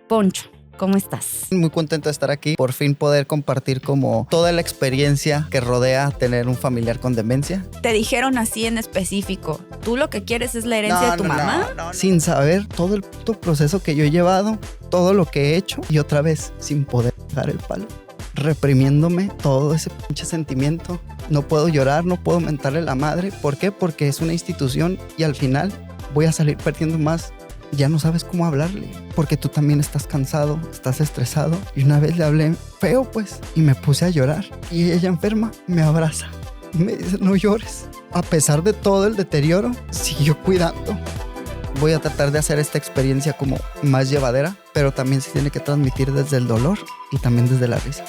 Poncho, ¿cómo estás? Muy contento de estar aquí, por fin poder compartir como toda la experiencia que rodea tener un familiar con demencia. Te dijeron así en específico, ¿tú lo que quieres es la herencia de tu mamá? No. Sin saber todo el puto proceso que yo he llevado, todo lo que he hecho y otra vez sin poder dar el palo. Reprimiéndome todo ese pinche sentimiento. No puedo llorar, no puedo mentarle a la madre. ¿Por qué? Porque es una institución y al final voy a salir perdiendo más. Ya no sabes cómo hablarle, porque tú también estás cansado, estás estresado. Y una vez le hablé feo, pues, y me puse a llorar. Y ella enferma, me abraza, me dice, no llores. A pesar de todo el deterioro, siguió cuidando. Voy a tratar de hacer esta experiencia como más llevadera, pero también se tiene que transmitir desde el dolor y también desde la risa.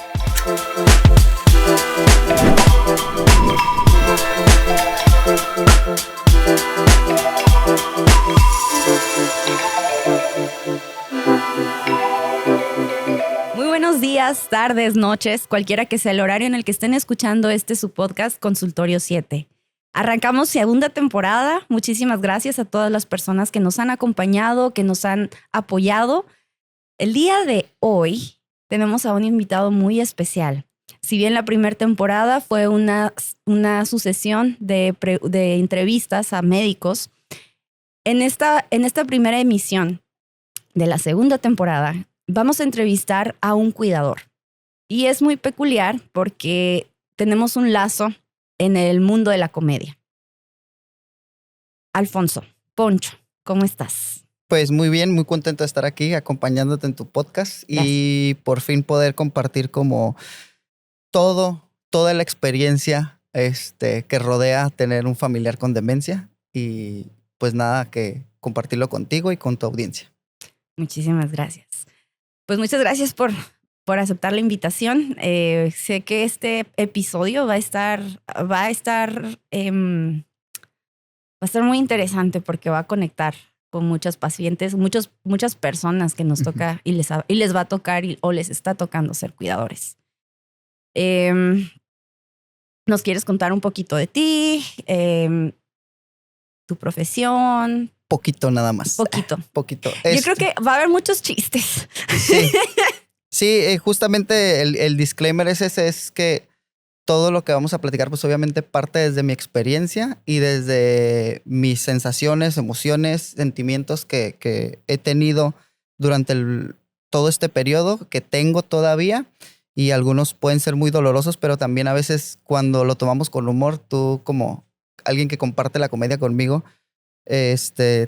Muy buenos días, tardes, noches, cualquiera que sea el horario en el que estén escuchando su podcast Consultorio 7. Arrancamos segunda temporada. Muchísimas gracias a todas las personas que nos han acompañado, que nos han apoyado. El día de hoy tenemos a un invitado muy especial. Si bien la primera temporada fue una sucesión de entrevistas a médicos, en esta primera emisión de la segunda temporada vamos a entrevistar a un cuidador. Y es muy peculiar porque tenemos un lazo en el mundo de la comedia. Alfonso, Poncho, ¿cómo estás? Pues muy bien, muy contento de estar aquí acompañándote en tu podcast. Gracias. Y por fin poder compartir como toda la experiencia que rodea tener un familiar con demencia y pues nada, que compartirlo contigo y con tu audiencia. Muchísimas gracias. Pues muchas gracias por aceptar la invitación. Sé que este episodio va a estar muy interesante porque va a conectar con muchos pacientes, muchas personas que nos toca y les va a tocar o les está tocando ser cuidadores. ¿Nos quieres contar un poquito de ti, tu profesión? Poquito nada más. Poquito. Yo creo que va a haber muchos chistes. Sí, justamente el disclaimer es que todo lo que vamos a platicar, pues obviamente parte desde mi experiencia y desde mis sensaciones, emociones, sentimientos que he tenido durante todo este periodo, que tengo todavía. Y algunos pueden ser muy dolorosos, pero también a veces cuando lo tomamos con humor, tú como alguien que comparte la comedia conmigo,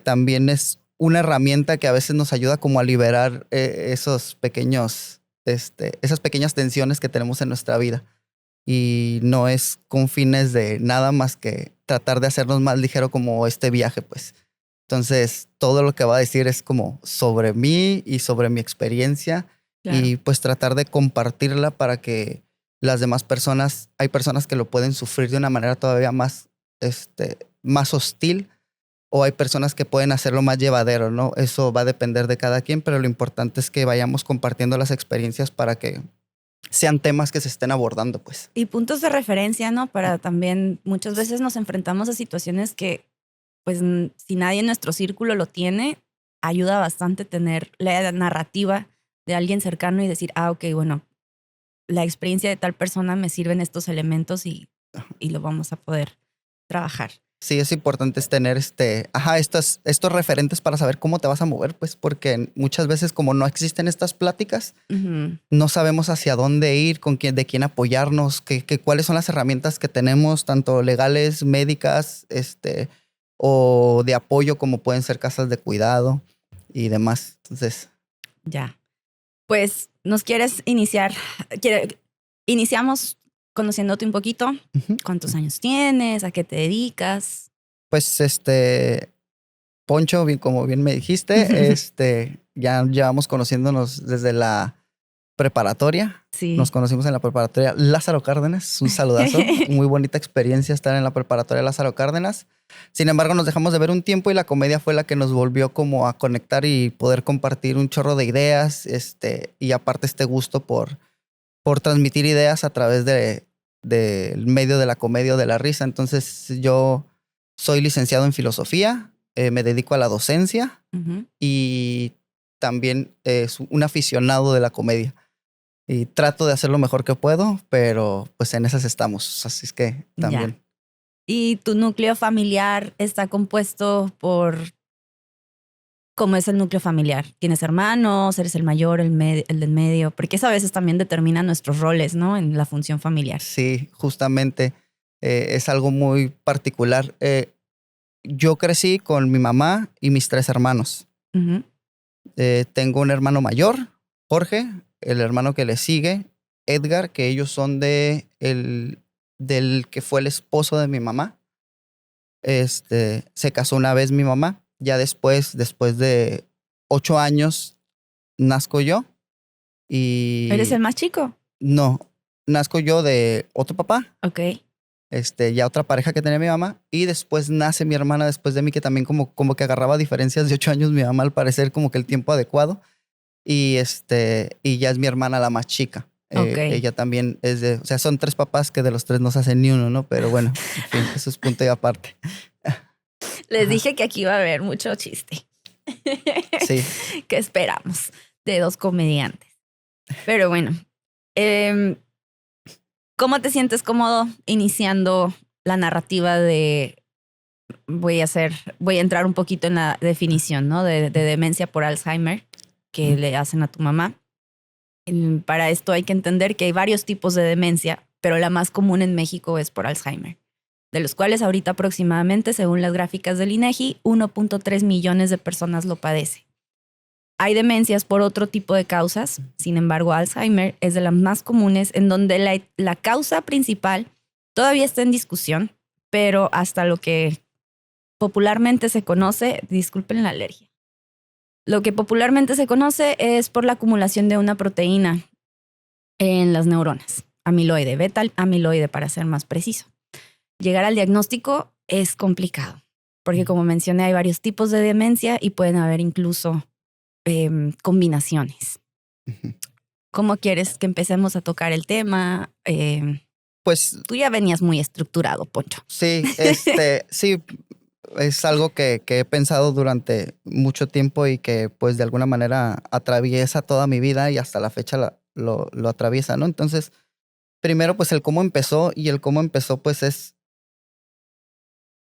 también es una herramienta que a veces nos ayuda como a liberar esas pequeñas tensiones que tenemos en nuestra vida. Y no es con fines de nada más que tratar de hacernos más ligero como este viaje, pues. Entonces, todo lo que va a decir es como sobre mí y sobre mi experiencia. Claro. Y pues tratar de compartirla para que las demás personas, hay personas que lo pueden sufrir de una manera todavía más hostil, o hay personas que pueden hacerlo más llevadero, ¿no? Eso va a depender de cada quien, pero lo importante es que vayamos compartiendo las experiencias para que sean temas que se estén abordando, pues. Y puntos de referencia, ¿no? Para también, muchas veces nos enfrentamos a situaciones que, pues, si nadie en nuestro círculo lo tiene, ayuda bastante tener la narrativa de alguien cercano y decir, ok, bueno, la experiencia de tal persona me sirven estos elementos y lo vamos a poder trabajar. Sí, es importante tener estos referentes para saber cómo te vas a mover, pues, porque muchas veces como no existen estas pláticas, no sabemos hacia dónde ir, de quién apoyarnos, cuáles son las herramientas que tenemos, tanto legales, médicas, o de apoyo, como pueden ser casas de cuidado y demás. Entonces. Ya. Pues, ¿nos quieres iniciar? Iniciamos conociéndote un poquito. Uh-huh. ¿Cuántos años tienes? ¿A qué te dedicas? Pues, Poncho, como bien me dijiste, ya llevamos conociéndonos desde la preparatoria. Sí. Nos conocimos en la preparatoria Lázaro Cárdenas. Un saludazo. Muy bonita experiencia estar en la preparatoria Lázaro Cárdenas. Sin embargo, nos dejamos de ver un tiempo y la comedia fue la que nos volvió como a conectar y poder compartir un chorro de ideas, y aparte este gusto por transmitir ideas a través del medio de la comedia o de la risa. Entonces, yo soy licenciado en filosofía, me dedico a la docencia. Uh-huh. Y también es un aficionado de la comedia. Y trato de hacer lo mejor que puedo, pero pues en esas estamos. Así es que también. Ya. ¿Y tu núcleo familiar está compuesto por cómo es el núcleo familiar? ¿Tienes hermanos? ¿Eres el mayor, el del medio? Porque eso a veces también determina nuestros roles, ¿no? En la función familiar. Sí, justamente es algo muy particular. Yo crecí con mi mamá y mis 3 hermanos. Ujú. Tengo un hermano mayor, Jorge, el hermano que le sigue, Edgar, que ellos son del que fue el esposo de mi mamá. Se casó una vez mi mamá. Ya después de 8 años, nazco yo. ¿Eres el Y más chico? no, nazco yo de otro papá, Ok. ya otra pareja que tenía mi mamá. Y después nace mi hermana después de mí, que también como que agarraba diferencias de 8 años mi mamá, al parecer como que el tiempo adecuado. Y ya es mi hermana la más chica. Ok. Ella también o sea, son 3 papás que de los 3 no se hacen ni uno, ¿no? Pero bueno, en fin, eso es punto y aparte. Les Ajá. dije que aquí iba a haber mucho chiste. Sí. ¿Qué esperamos de dos comediantes? Pero bueno, em, ¿cómo te sientes cómodo iniciando la narrativa de voy a entrar un poquito en la definición, ¿no? De demencia por Alzheimer que le hacen a tu mamá? Para esto hay que entender que hay varios tipos de demencia, pero la más común en México es por Alzheimer, de los cuales ahorita aproximadamente, según las gráficas del INEGI, 1.3 millones de personas lo padecen. Hay demencias por otro tipo de causas, sin embargo, Alzheimer es de las más comunes, en donde la causa principal todavía está en discusión, pero hasta lo que popularmente se conoce, disculpen la alergia, lo que popularmente se conoce es por la acumulación de una proteína en las neuronas, amiloide, beta amiloide para ser más preciso. Llegar al diagnóstico es complicado, porque como mencioné, hay varios tipos de demencia y pueden haber incluso combinaciones. Ujú. ¿Cómo quieres que empecemos a tocar el tema? Pues Tú ya venías muy estructurado, Poncho. sí, sí, es algo que he pensado durante mucho tiempo y que pues de alguna manera atraviesa toda mi vida y hasta la fecha lo atraviesa, ¿no? Entonces, primero pues el cómo empezó, y el cómo empezó pues es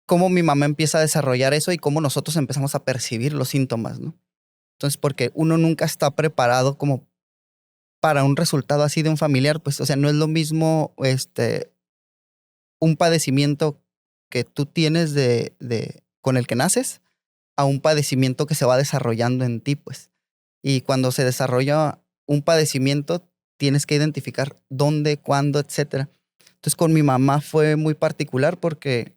cómo mi mamá empieza a desarrollar eso y cómo nosotros empezamos a percibir los síntomas, ¿no? Entonces, porque uno nunca está preparado como para un resultado así de un familiar, pues, o sea, no es lo mismo un padecimiento que tú tienes con el que naces, a un padecimiento que se va desarrollando en ti, pues. Y cuando se desarrolla un padecimiento, tienes que identificar dónde, cuándo, etcétera. Entonces, con mi mamá fue muy particular porque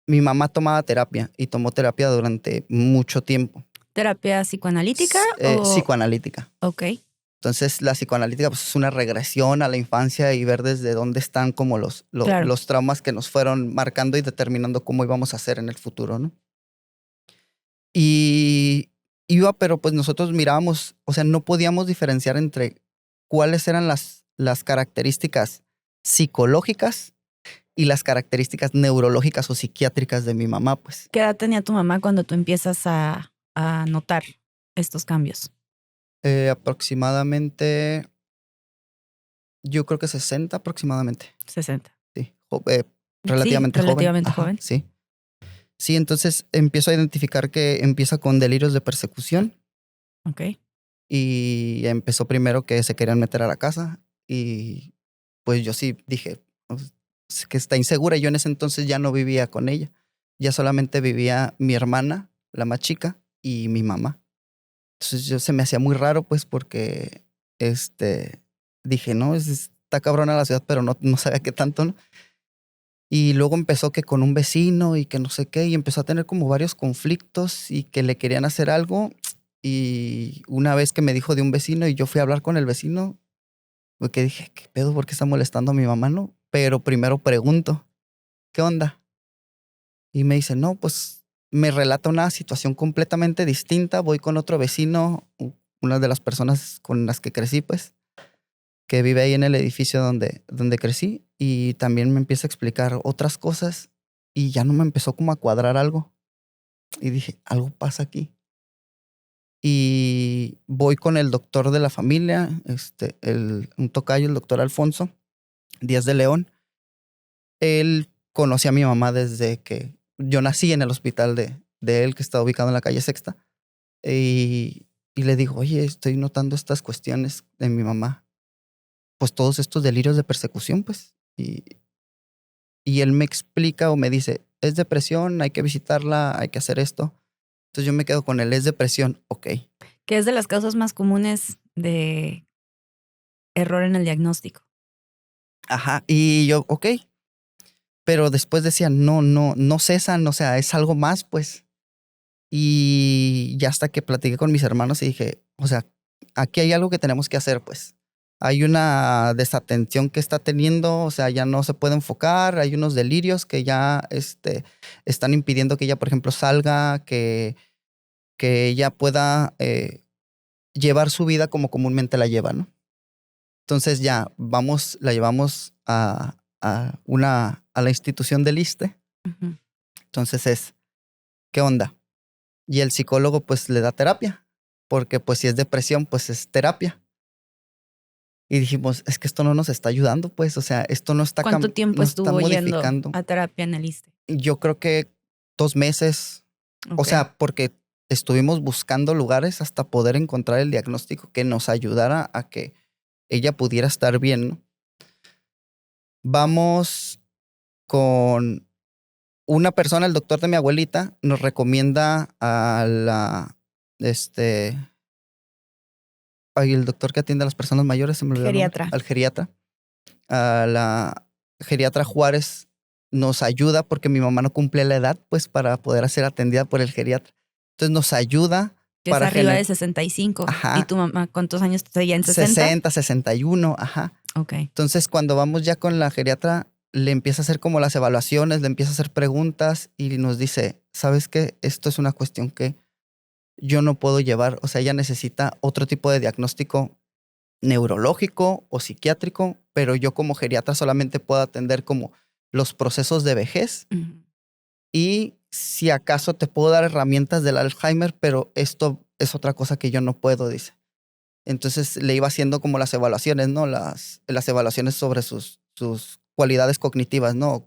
mi mamá tomaba terapia y tomó terapia durante mucho tiempo. ¿Terapia psicoanalítica o...? Psicoanalítica. Ok, Entonces, la psicoanalítica pues, es una regresión a la infancia y ver desde dónde están como claro. los traumas que nos fueron marcando y determinando cómo íbamos a hacer en el futuro, ¿no? Y pero pues nosotros mirábamos, o sea, no podíamos diferenciar entre cuáles eran las características psicológicas y las características neurológicas o psiquiátricas de mi mamá, pues. ¿Qué edad tenía tu mamá cuando tú empiezas a notar estos cambios? Aproximadamente, yo creo que 60 aproximadamente. 60. Sí, Sí, relativamente joven. relativamente Ajá, joven. sí. Sí, entonces empiezo a identificar que empieza con delirios de persecución Ok. y empezó primero que se querían meter a la casa y pues yo sí dije pues, es que está insegura. Yo en ese entonces ya no vivía con ella, ya solamente vivía mi hermana, la más chica, y mi mamá. Entonces yo se me hacía muy raro pues porque dije, no, está cabrona la ciudad, pero no sabía qué tanto, ¿no? Y luego empezó que con un vecino y que no sé qué, y empezó a tener como varios conflictos y que le querían hacer algo. Y una vez que me dijo de un vecino y yo fui a hablar con el vecino, porque dije, ¿qué pedo? ¿Por qué está molestando a mi mamá? No, pero primero pregunto, ¿qué onda? Y me dice, no, pues me relata una situación completamente distinta. Voy con otro vecino, una de las personas con las que crecí, pues, que vive ahí en el edificio donde crecí, y también me empieza a explicar otras cosas y ya no me empezó como a cuadrar algo. Y dije, algo pasa aquí. y voy con el doctor de la familia, un tocayo, el doctor Alfonso Díaz de León. Él conoce a mi mamá desde que yo nací en el hospital de él, que está ubicado en la calle Sexta. Y le digo, oye, estoy notando estas cuestiones de mi mamá. Pues todos estos delirios de persecución, pues. Y él me explica o me dice, es depresión, hay que visitarla, hay que hacer esto. Entonces yo me quedo con él, es depresión, ok. Que es de las causas más comunes de error en el diagnóstico. Ajá, y yo, ok. Pero después decía, no cesan, o sea, es algo más, pues. Y ya hasta que platiqué con mis hermanos y dije, o sea, aquí hay algo que tenemos que hacer, pues. Hay una desatención que está teniendo, o sea, ya no se puede enfocar, hay unos delirios que ya están impidiendo que ella, por ejemplo, salga, que ella pueda llevar su vida como comúnmente la lleva, ¿no? Entonces ya la llevamos a la institución del ISSSTE. Ujú. Entonces ¿qué onda? Y el psicólogo pues le da terapia, porque pues si es depresión, pues es terapia. Y dijimos, es que esto no nos está ayudando, pues, o sea, esto no está, ¿Cuánto tiempo no está estuvo yendo modificando. a terapia en el ISSSTE? Yo creo que 2 meses, o Ok. sea, porque estuvimos buscando lugares hasta poder encontrar el diagnóstico que nos ayudara a que ella pudiera estar bien, ¿no? Vamos con una persona, el doctor de mi abuelita, nos recomienda el doctor que atiende a las personas mayores, se me olvidó el nombre, Geriatra. al geriatra. A la geriatra Juárez nos ayuda porque mi mamá no cumple la edad, pues, para poder ser atendida por el geriatra. Entonces nos ayuda Que es para arriba de 65. ¿Y Ajá, tu mamá cuántos años seguía en 60? 60, 61, ajá. Ok. Entonces cuando vamos ya con la geriatra, le empieza a hacer como las evaluaciones, le empieza a hacer preguntas y nos dice, ¿sabes qué? Esto es una cuestión que yo no puedo llevar. O sea, ella necesita otro tipo de diagnóstico neurológico o psiquiátrico, pero yo como geriatra solamente puedo atender como los procesos de vejez Ujú. y si acaso te puedo dar herramientas del Alzheimer, pero esto es otra cosa que yo no puedo, dice. Entonces le iba haciendo como las evaluaciones, ¿no? Las evaluaciones sobre sus cualidades cognitivas, ¿no? Y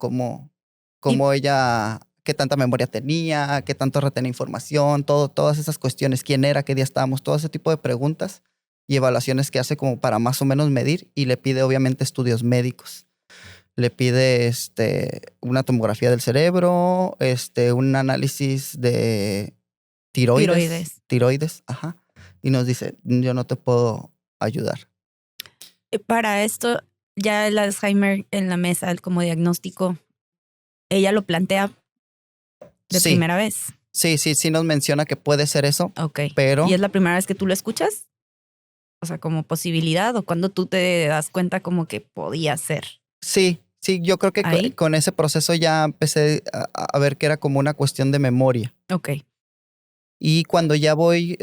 Cómo ella, qué tanta memoria tenía, qué tanto retenía información, todas esas cuestiones, quién era, qué día estábamos, todo ese tipo de preguntas y evaluaciones que hace como para más o menos medir y le pide obviamente estudios médicos. Le pide una tomografía del cerebro, un análisis de tiroides. tiroides, ajá. Y nos dice, yo no te puedo ayudar. Para esto, ya el Alzheimer en la mesa como diagnóstico, ella lo plantea de Sí, primera vez. sí nos menciona que puede ser eso, Ok. pero ¿Y es la primera vez que tú lo escuchas? O sea, como posibilidad o cuando tú te das cuenta como que podía ser. sí, yo creo que Ahí. con ese proceso ya empecé a ver que era como una cuestión de memoria. Ok. Y cuando ya voy,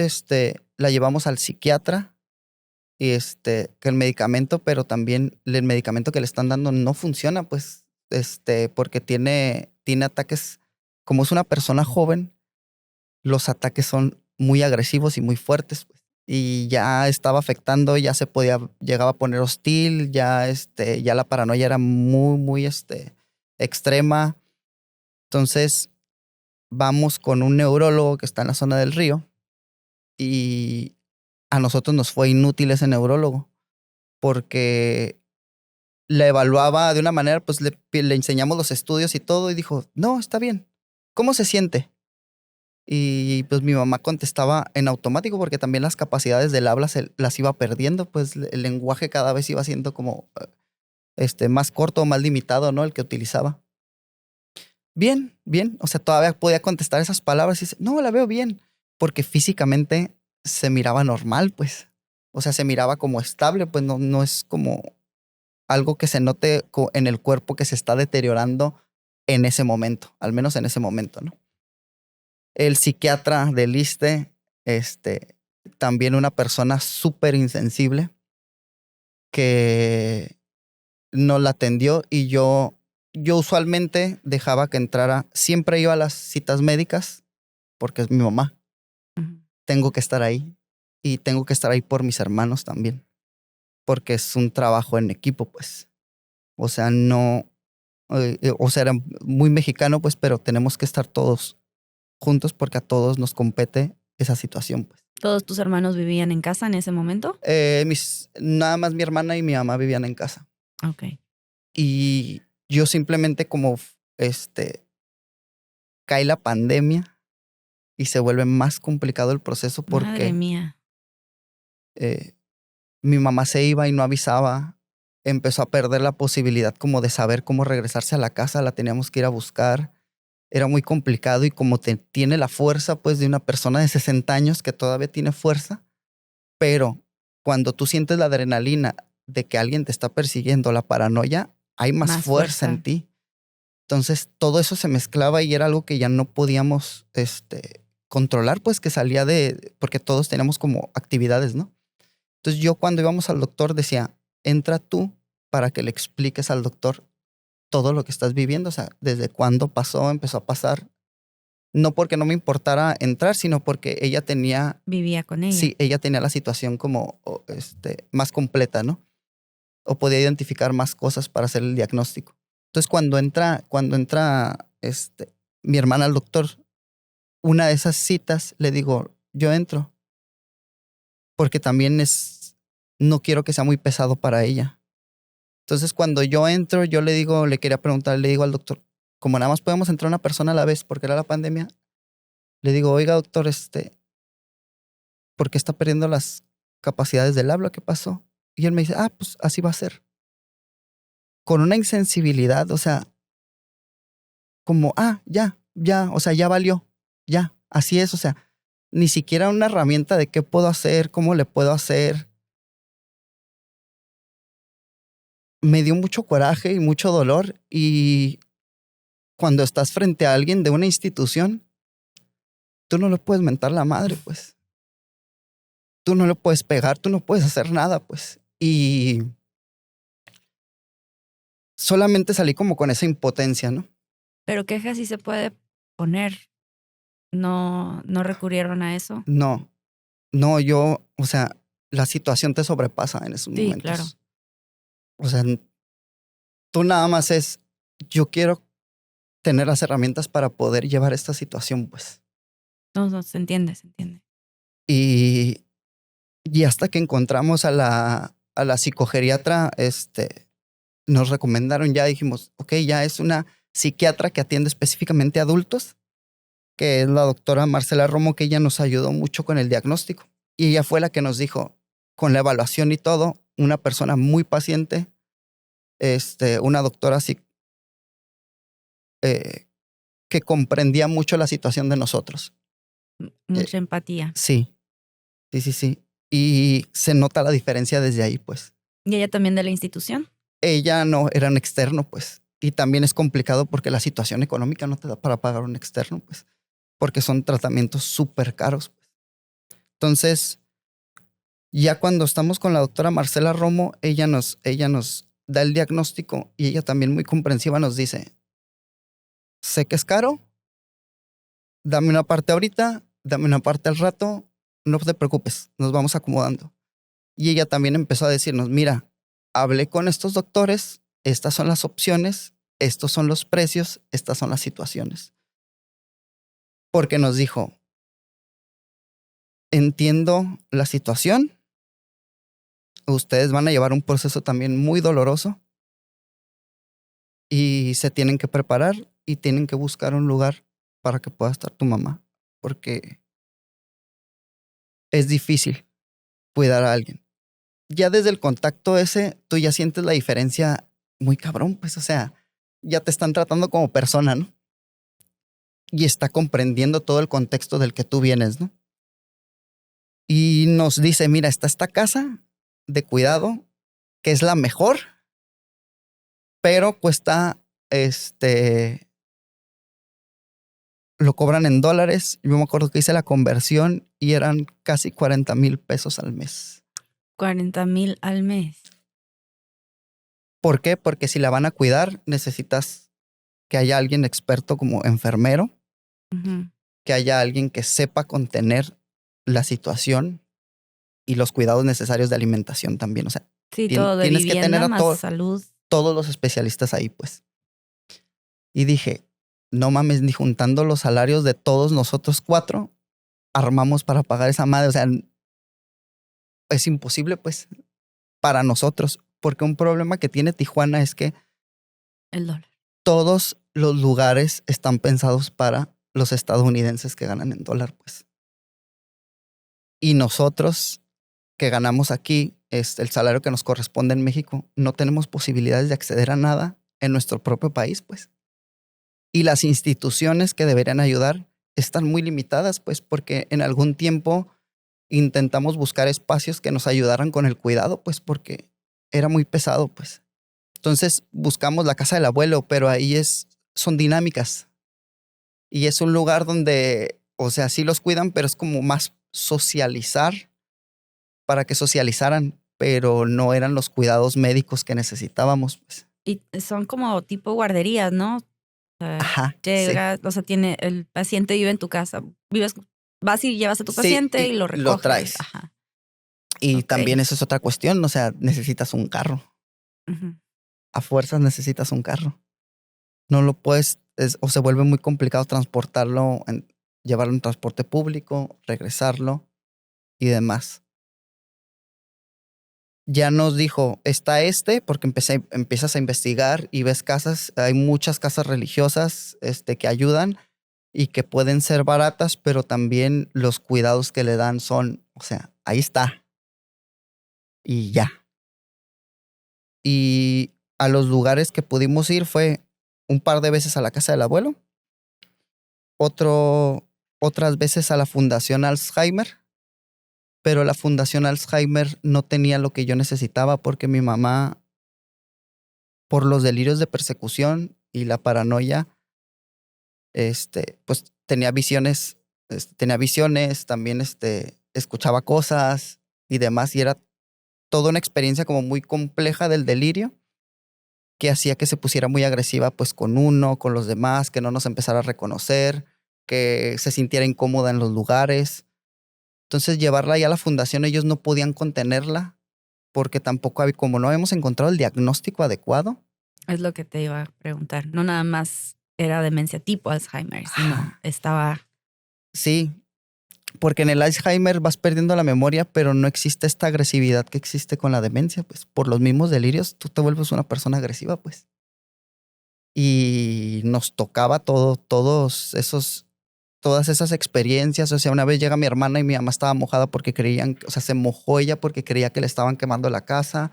la llevamos al psiquiatra y que el medicamento, pero también el medicamento que le están dando no funciona, pues, porque tiene ataques, como es una persona joven, los ataques son muy agresivos y muy fuertes, pues. Y ya estaba afectando, ya llegaba a poner hostil, ya la paranoia era muy, extrema. Entonces, vamos con un neurólogo que está en la zona del Río y a nosotros nos fue inútil ese neurólogo porque la evaluaba de una manera, pues le enseñamos los estudios y todo y dijo, no, está bien. ¿Cómo se siente? Y pues mi mamá contestaba en automático porque también las capacidades del habla las iba perdiendo, pues el lenguaje cada vez iba siendo como más corto, más limitado, ¿no? El que utilizaba. Bien, bien. O sea, todavía podía contestar esas palabras y dice, no, la veo bien, porque físicamente se miraba normal, pues. O sea, se miraba como estable, pues no es como algo que se note en el cuerpo que se está deteriorando en ese momento, al menos en ese momento, ¿no? El psiquiatra del ISSSTE, también una persona súper insensible que nos la atendió y yo usualmente dejaba que entrara, siempre iba a las citas médicas porque es mi mamá. Ujú. tengo que estar ahí y tengo que estar ahí por mis hermanos también, porque es un trabajo en equipo, pues. O sea, no, o sea, era muy mexicano, pues, pero tenemos que estar todos juntos porque a todos nos compete esa situación, pues. ¿Todos tus hermanos vivían en casa en ese momento? Nada más mi hermana y mi mamá vivían en casa. Ok. Y yo simplemente como, cae la pandemia y se vuelve más complicado el proceso Madre porque mía. eh, mi mamá se iba y no avisaba. Empezó a perder la posibilidad como de saber cómo regresarse a la casa. La teníamos que ir a buscar. Era muy complicado y como tiene la fuerza pues de una persona de 60 años que todavía tiene fuerza, pero cuando tú sientes la adrenalina de que alguien te está persiguiendo, la paranoia, hay más Más fuerza en fuerza. ti. Entonces todo eso se mezclaba y era algo que ya no podíamos controlar, pues que salía porque todos teníamos como actividades, ¿no? Entonces yo cuando íbamos al doctor decía, entra tú para que le expliques al doctor todo lo que estás viviendo, o sea, desde cuándo pasó, empezó a pasar. No porque no me importara entrar, sino porque ella tenía, Vivía con ella. sí, ella tenía la situación como más completa, ¿no? O podía identificar más cosas para hacer el diagnóstico. Entonces cuando entra mi hermana al doctor, una de esas citas le digo, yo entro, porque también no quiero que sea muy pesado para ella. Entonces, cuando yo entro, yo le digo, le quería preguntar, le digo al doctor, como nada más podemos entrar una persona a la vez porque era la pandemia, le digo, oiga, doctor, ¿por qué está perdiendo las capacidades del habla? ¿Qué pasó? Y él me dice, pues así va a ser. Con una insensibilidad, o sea, como, ya, o sea, ya valió, ya, así es, o sea, ni siquiera una herramienta de qué puedo hacer, cómo le puedo hacer. Me dio mucho coraje y mucho dolor y cuando estás frente a alguien de una institución, tú no le puedes mentar la madre, pues. Tú no le puedes pegar, tú no puedes hacer nada, pues. Y solamente salí como con esa impotencia, ¿no? Pero queja sí se puede poner. No recurrieron a eso. No, o sea, la situación te sobrepasa en esos Sí, claro. momentos. O sea, tú nada más yo quiero tener las herramientas para poder llevar esta situación, pues. No, se entiende, se entiende. Y, y hasta que encontramos a la psicogeriatra, nos recomendaron, ya dijimos, ok, ya es una psiquiatra que atiende específicamente a adultos, que es la doctora Marcela Romo, que ella nos ayudó mucho con el diagnóstico. Y ella fue la que nos dijo, con la evaluación y todo, una persona muy paciente, una doctora así, que comprendía mucho la situación de nosotros. Mucha empatía. Sí, sí. Y se nota la diferencia desde ahí, pues. ¿Y ella también de la institución? Ella no era un externo, pues. Y también es complicado porque la situación económica no te da para pagar un externo, pues. Porque son tratamientos súper caros, pues. Entonces, ya cuando estamos con la doctora Marcela Romo, ella nos da el diagnóstico y ella también muy comprensiva nos dice, sé que es caro, dame una parte ahorita, dame una parte al rato, no te preocupes, nos vamos acomodando. Y ella también empezó a decirnos, mira, hablé con estos doctores, estas son las opciones, estos son los precios, estas son las situaciones. Porque nos dijo, entiendo la situación, ustedes van a llevar un proceso también muy doloroso y se tienen que preparar y tienen que buscar un lugar para que pueda estar tu mamá, porque es difícil cuidar a alguien. Ya desde el contacto ese, tú ya sientes la diferencia muy cabrón, pues, o sea, ya te están tratando como persona, ¿no? Y está comprendiendo todo el contexto del que tú vienes, ¿no? Y nos dice, mira, está esta casa de cuidado, que es la mejor, pero cuesta, lo cobran en dólares. Yo me acuerdo que hice la conversión y eran casi 40,000 pesos al mes. 40,000 al mes. ¿Por qué? Porque si la van a cuidar, necesitas que haya alguien experto como enfermero, Ujú. que haya alguien que sepa contener la situación y los cuidados necesarios de alimentación también. O sea, Sí, todo de tienes que tener vivienda a más salud. todos los especialistas ahí, pues. Y dije, no mames, ni juntando los salarios de todos nosotros 4, armamos para pagar esa madre. O sea, es imposible, pues, para nosotros. Porque un problema que tiene Tijuana es que El dólar. todos los lugares están pensados para los estadounidenses que ganan en dólar, pues. Y nosotros que ganamos aquí, el salario que nos corresponde en México, no tenemos posibilidades de acceder a nada en nuestro propio país, pues. Y las instituciones que deberían ayudar están muy limitadas, pues, porque en algún tiempo intentamos buscar espacios que nos ayudaran con el cuidado, pues, porque era muy pesado, pues. Entonces buscamos la casa del abuelo, pero ahí son dinámicas. Y es un lugar donde, o sea, sí los cuidan, pero es como más socializar para que socializaran, pero no eran los cuidados médicos que necesitábamos, pues. Y son como tipo guarderías, ¿no? O sea, Ajá, sí. llega, o sea, el paciente vive en tu casa. Vas y llevas a tu Sí, paciente y y lo lo recoges. traes. Ajá. Y Ok. también eso es otra cuestión, o sea, necesitas un carro. Ujú. A fuerzas necesitas un carro. No lo puedes, o se vuelve muy complicado transportarlo, llevarlo en transporte público, regresarlo y demás. Ya nos dijo, está porque empiezas a investigar y ves casas, hay muchas casas religiosas que ayudan y que pueden ser baratas, pero también los cuidados que le dan son, o sea, ahí está y ya. Y a los lugares que pudimos ir fue un par de veces a la casa del abuelo, otras veces a la Fundación Alzheimer, pero la Fundación Alzheimer no tenía lo que yo necesitaba porque mi mamá, por los delirios de persecución y la paranoia, pues tenía visiones, también escuchaba cosas y demás, y era toda una experiencia como muy compleja del delirio que hacía que se pusiera muy agresiva pues con uno, con los demás, que no nos empezara a reconocer, que se sintiera incómoda en los lugares. Entonces llevarla ya a la fundación ellos no podían contenerla porque tampoco había, como no habíamos encontrado el diagnóstico adecuado. Es lo que te iba a preguntar. No nada más era demencia tipo Alzheimer, sino estaba. Sí, porque en el Alzheimer vas perdiendo la memoria, pero no existe esta agresividad que existe con la demencia, pues por los mismos delirios tú te vuelves una persona agresiva, pues. Y nos tocaba todas esas experiencias. O sea, una vez llega mi hermana y mi mamá estaba mojada porque o sea, se mojó ella porque creía que le estaban quemando la casa.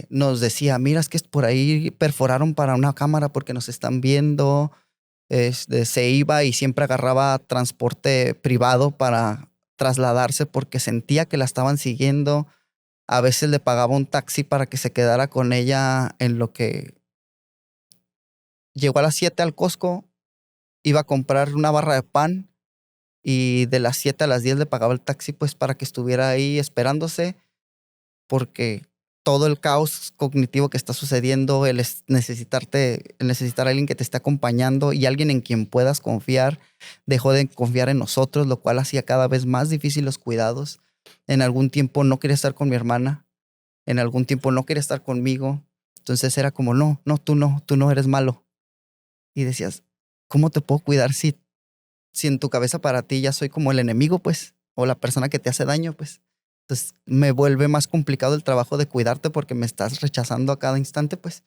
Nos decía, mira, es que por ahí perforaron para una cámara porque nos están viendo. Se iba y siempre agarraba transporte privado para trasladarse porque sentía que la estaban siguiendo. A veces le pagaba un taxi para que se quedara con ella en lo que llegó a las 7 al Costco, iba a comprar una barra de pan y de las 7 a las 10 le pagaba el taxi pues para que estuviera ahí esperándose porque todo el caos cognitivo que está sucediendo, el necesitar a alguien que te esté acompañando y alguien en quien puedas confiar, dejó de confiar en nosotros, lo cual hacía cada vez más difícil los cuidados. En algún tiempo no quería estar con mi hermana, en algún tiempo no quería estar conmigo. Entonces era como, tú no eres malo. Y decías, ¿cómo te puedo cuidar si en tu cabeza para ti ya soy como el enemigo, pues, o la persona que te hace daño, pues? Entonces me vuelve más complicado el trabajo de cuidarte porque me estás rechazando a cada instante, pues.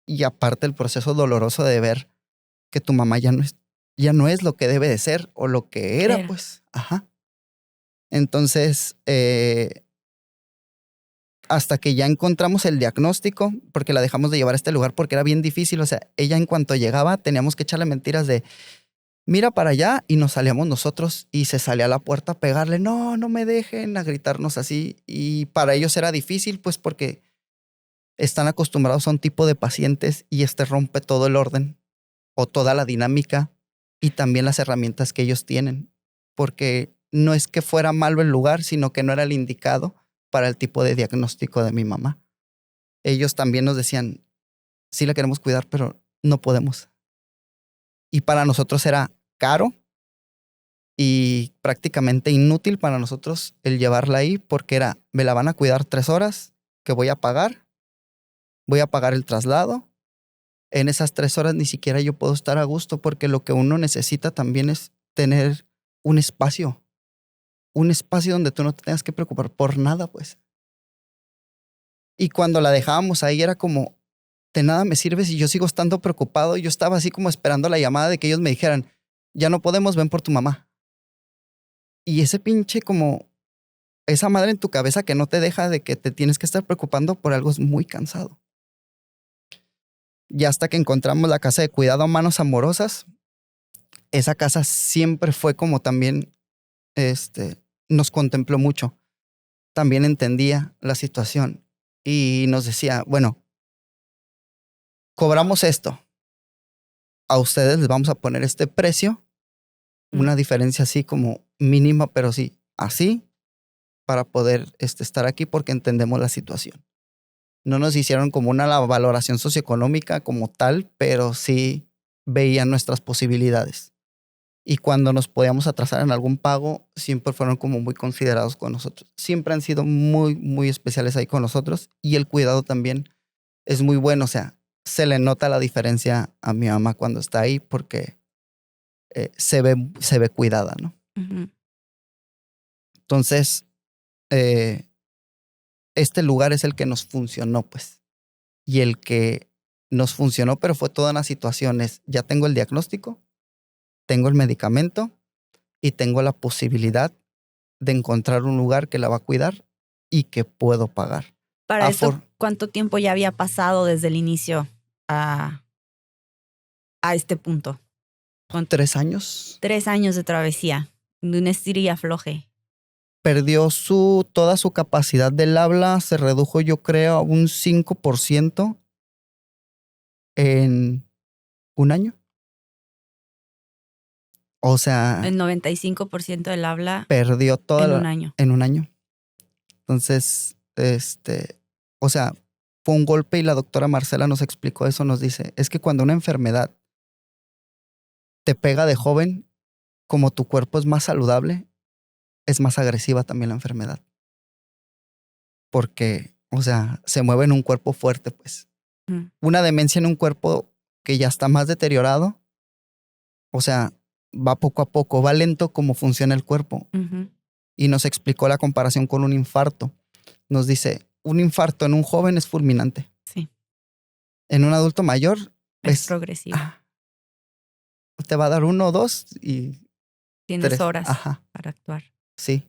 Y aparte el proceso doloroso de ver que tu mamá ya no es lo que debe de ser o lo que era, Era. pues. Ajá. Entonces, hasta que ya encontramos el diagnóstico, porque la dejamos de llevar a este lugar porque era bien difícil. O sea, ella en cuanto llegaba teníamos que echarle mentiras de, mira para allá, y nos salíamos nosotros y se salía a la puerta a pegarle, no, no me dejen, a gritarnos así. Y para ellos era difícil, pues porque están acostumbrados a un tipo de pacientes y rompe todo el orden o toda la dinámica y también las herramientas que ellos tienen. Porque no es que fuera malo el lugar, sino que no era el indicado para el tipo de diagnóstico de mi mamá. Ellos también nos decían, sí la queremos cuidar, pero no podemos. Y para nosotros era caro, y prácticamente inútil para nosotros el llevarla ahí porque era, me la van a cuidar 3 horas que voy a pagar el traslado. En esas 3 horas ni siquiera yo puedo estar a gusto porque lo que uno necesita también es tener un espacio donde tú no te tengas que preocupar por nada, pues. Y cuando la dejábamos ahí era como, de nada me sirve si yo sigo estando preocupado. Yo estaba así como esperando la llamada de que ellos me dijeran, ya no podemos, ven por tu mamá. Y ese pinche como, esa madre en tu cabeza que no te deja de que te tienes que estar preocupando por algo es muy cansado. Y hasta que encontramos la casa de cuidado a manos amorosas, esa casa siempre fue como también, nos contempló mucho. También entendía la situación y nos decía, bueno, cobramos esto. A ustedes les vamos a poner este precio, una diferencia así como mínima, pero sí, así, para poder estar aquí porque entendemos la situación. No nos hicieron como una valoración socioeconómica como tal, pero sí veían nuestras posibilidades. Y cuando nos podíamos atrasar en algún pago, siempre fueron como muy considerados con nosotros. Siempre han sido muy, muy especiales ahí con nosotros y el cuidado también es muy bueno. O sea, se le nota la diferencia a mi mamá cuando está ahí porque se ve cuidada, ¿no? Uh-huh. Entonces, este lugar es el que nos funcionó, pues. Y el que nos funcionó, pero fue toda una situación. Ya tengo el diagnóstico, tengo el medicamento y tengo la posibilidad de encontrar un lugar que la va a cuidar y que puedo pagar. Para esto, ¿cuánto tiempo ya había pasado desde el inicio a este punto? 3 años. 3 años de travesía, de un estir y afloje. Perdió toda su capacidad del habla, se redujo yo creo a un 5% en un año. O sea, el 95% del habla perdió toda en un año. En un año. Entonces, o sea, fue un golpe y la doctora Marcela nos explicó eso, nos dice, es que cuando una enfermedad te pega de joven, como tu cuerpo es más saludable, es más agresiva también la enfermedad. Porque, o sea, se mueve en un cuerpo fuerte, pues. Una demencia en un cuerpo que ya está más deteriorado, o sea, va poco a poco, va lento como funciona el cuerpo. Uh-huh. Y nos explicó la comparación con un infarto. Nos dice, un infarto en un joven es fulminante. Sí. En un adulto mayor es progresivo. Te va a dar 1 o 2 y tienes 3 horas Ajá. para actuar. Sí.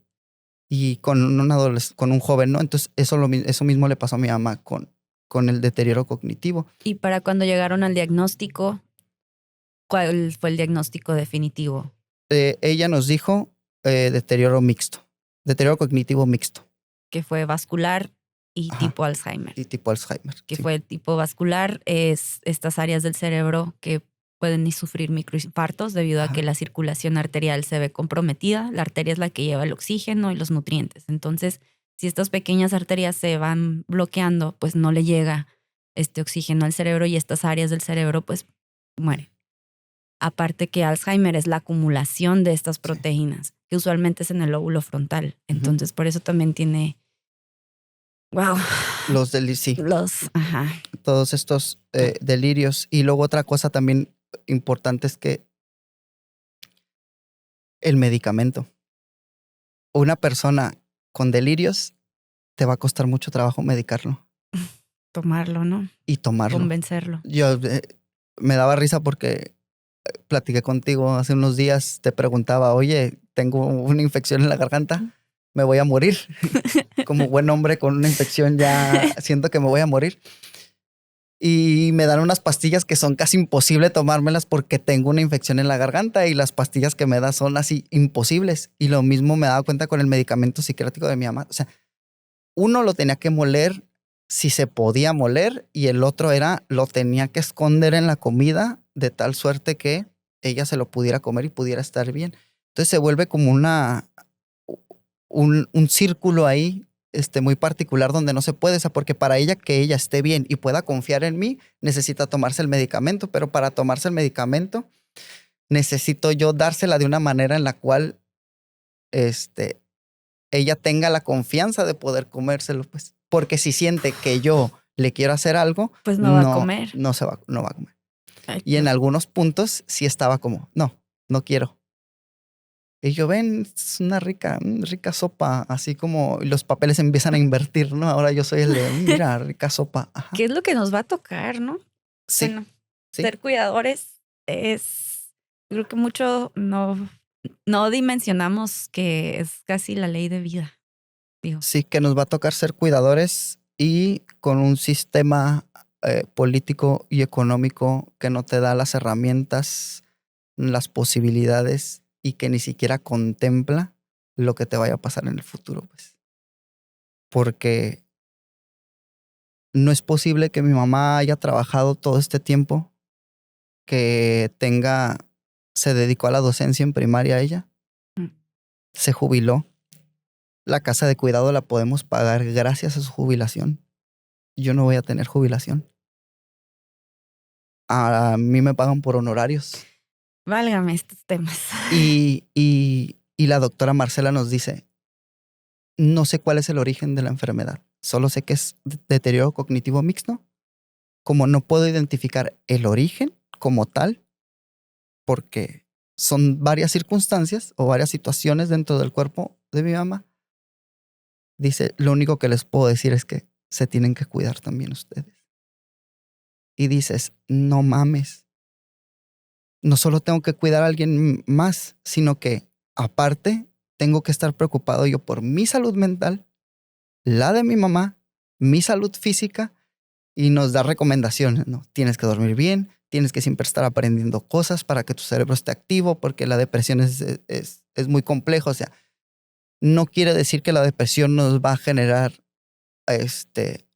Y con un joven, ¿no? Entonces, eso mismo le pasó a mi mamá con el deterioro cognitivo. Y para cuando llegaron al diagnóstico, ¿cuál fue el diagnóstico definitivo? Ella nos dijo deterioro cognitivo mixto. Que fue vascular y tipo Alzheimer. Y tipo Alzheimer. Que fue el tipo vascular, es estas áreas del cerebro que pueden sufrir microinfartos debido a que la circulación arterial se ve comprometida. La arteria es la que lleva el oxígeno y los nutrientes. Entonces, si estas pequeñas arterias se van bloqueando, pues no le llega este oxígeno al cerebro y estas áreas del cerebro pues mueren. Aparte que Alzheimer es la acumulación de estas proteínas, que usualmente es en el lóbulo frontal. Entonces, por eso también tiene... Wow. Los delirios. Todos estos delirios. Y luego otra cosa también importante es que el medicamento. Una persona con delirios te va a costar mucho trabajo medicarlo. Tomarlo, ¿no? Y tomarlo. Convencerlo. Yo me daba risa porque platiqué contigo hace unos días, te preguntaba, oye, tengo una infección en la garganta, me voy a morir. Como buen hombre con una infección ya siento que me voy a morir. Y me dan unas pastillas que son casi imposible tomármelas porque tengo una infección en la garganta y las pastillas que me da son así imposibles. Y lo mismo me daba cuenta con el medicamento psiquiátrico de mi mamá. O sea, uno lo tenía que moler si se podía moler y el otro lo tenía que esconder en la comida de tal suerte que ella se lo pudiera comer y pudiera estar bien. Entonces se vuelve como un círculo ahí muy particular donde no se puede, porque para ella que ella esté bien y pueda confiar en mí, necesita tomarse el medicamento, pero para tomarse el medicamento necesito yo dársela de una manera en la cual ella tenga la confianza de poder comérselo, pues. Porque si siente que yo le quiero hacer algo, Pues no va a comer. no va a comer. Ay, Y en pues, algunos puntos sí estaba como, no quiero. Y yo, ven, es una rica sopa, así como los papeles empiezan a invertir, ¿no? Ahora yo soy el de, mira, rica sopa. Ajá. ¿qué es lo que nos va a tocar, no? Sí, Bueno, sí. ser cuidadores es, creo que mucho no dimensionamos que es casi la ley de vida, digo. Sí, que nos va a tocar ser cuidadores y con un sistema político y económico que no te da las herramientas, las posibilidades y que ni siquiera contempla lo que te vaya a pasar en el futuro, pues. Porque no es posible que mi mamá haya trabajado todo este tiempo, que se dedicó a la docencia en primaria ella, Mm. se jubiló. La casa de cuidado la podemos pagar gracias a su jubilación. Yo no voy a tener jubilación. A mí me pagan por honorarios. Válgame estos temas. Y la doctora Marcela nos dice, no sé cuál es el origen de la enfermedad, solo sé que es deterioro cognitivo mixto. Como no puedo identificar el origen como tal, porque son varias circunstancias o varias situaciones dentro del cuerpo de mi mamá, dice, lo único que les puedo decir es que se tienen que cuidar también ustedes. Y dices, no mames, no solo tengo que cuidar a alguien más, sino que aparte tengo que estar preocupado yo por mi salud mental, la de mi mamá, mi salud física, y nos da recomendaciones, ¿no? Tienes que dormir bien, tienes que siempre estar aprendiendo cosas para que tu cerebro esté activo, porque la depresión es muy compleja. O sea, no quiere decir que la depresión nos va a generar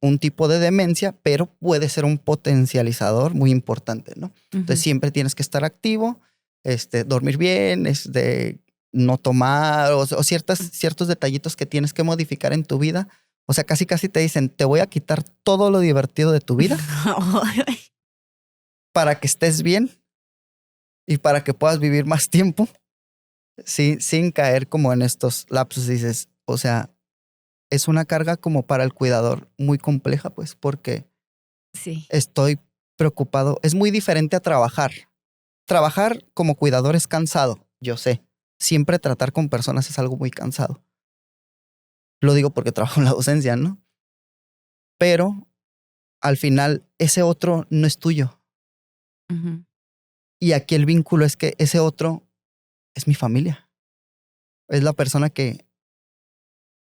un tipo de demencia, pero puede ser un potencializador muy importante, ¿no? Entonces siempre tienes que estar activo, dormir bien, no tomar o ciertos detallitos que tienes que modificar en tu vida. O sea, casi casi te dicen, te voy a quitar todo lo divertido de tu vida para que estés bien y para que puedas vivir más tiempo sin caer como en estos lapsos. Dices, o sea, es una carga como para el cuidador muy compleja, pues, porque Sí. estoy preocupado. Es muy diferente a trabajar. Trabajar como cuidador es cansado, yo sé. Siempre tratar con personas es algo muy cansado. Lo digo porque trabajo en la docencia, ¿no? Pero al final ese otro no es tuyo. Ujú. Y aquí el vínculo es que ese otro es mi familia. Es la persona que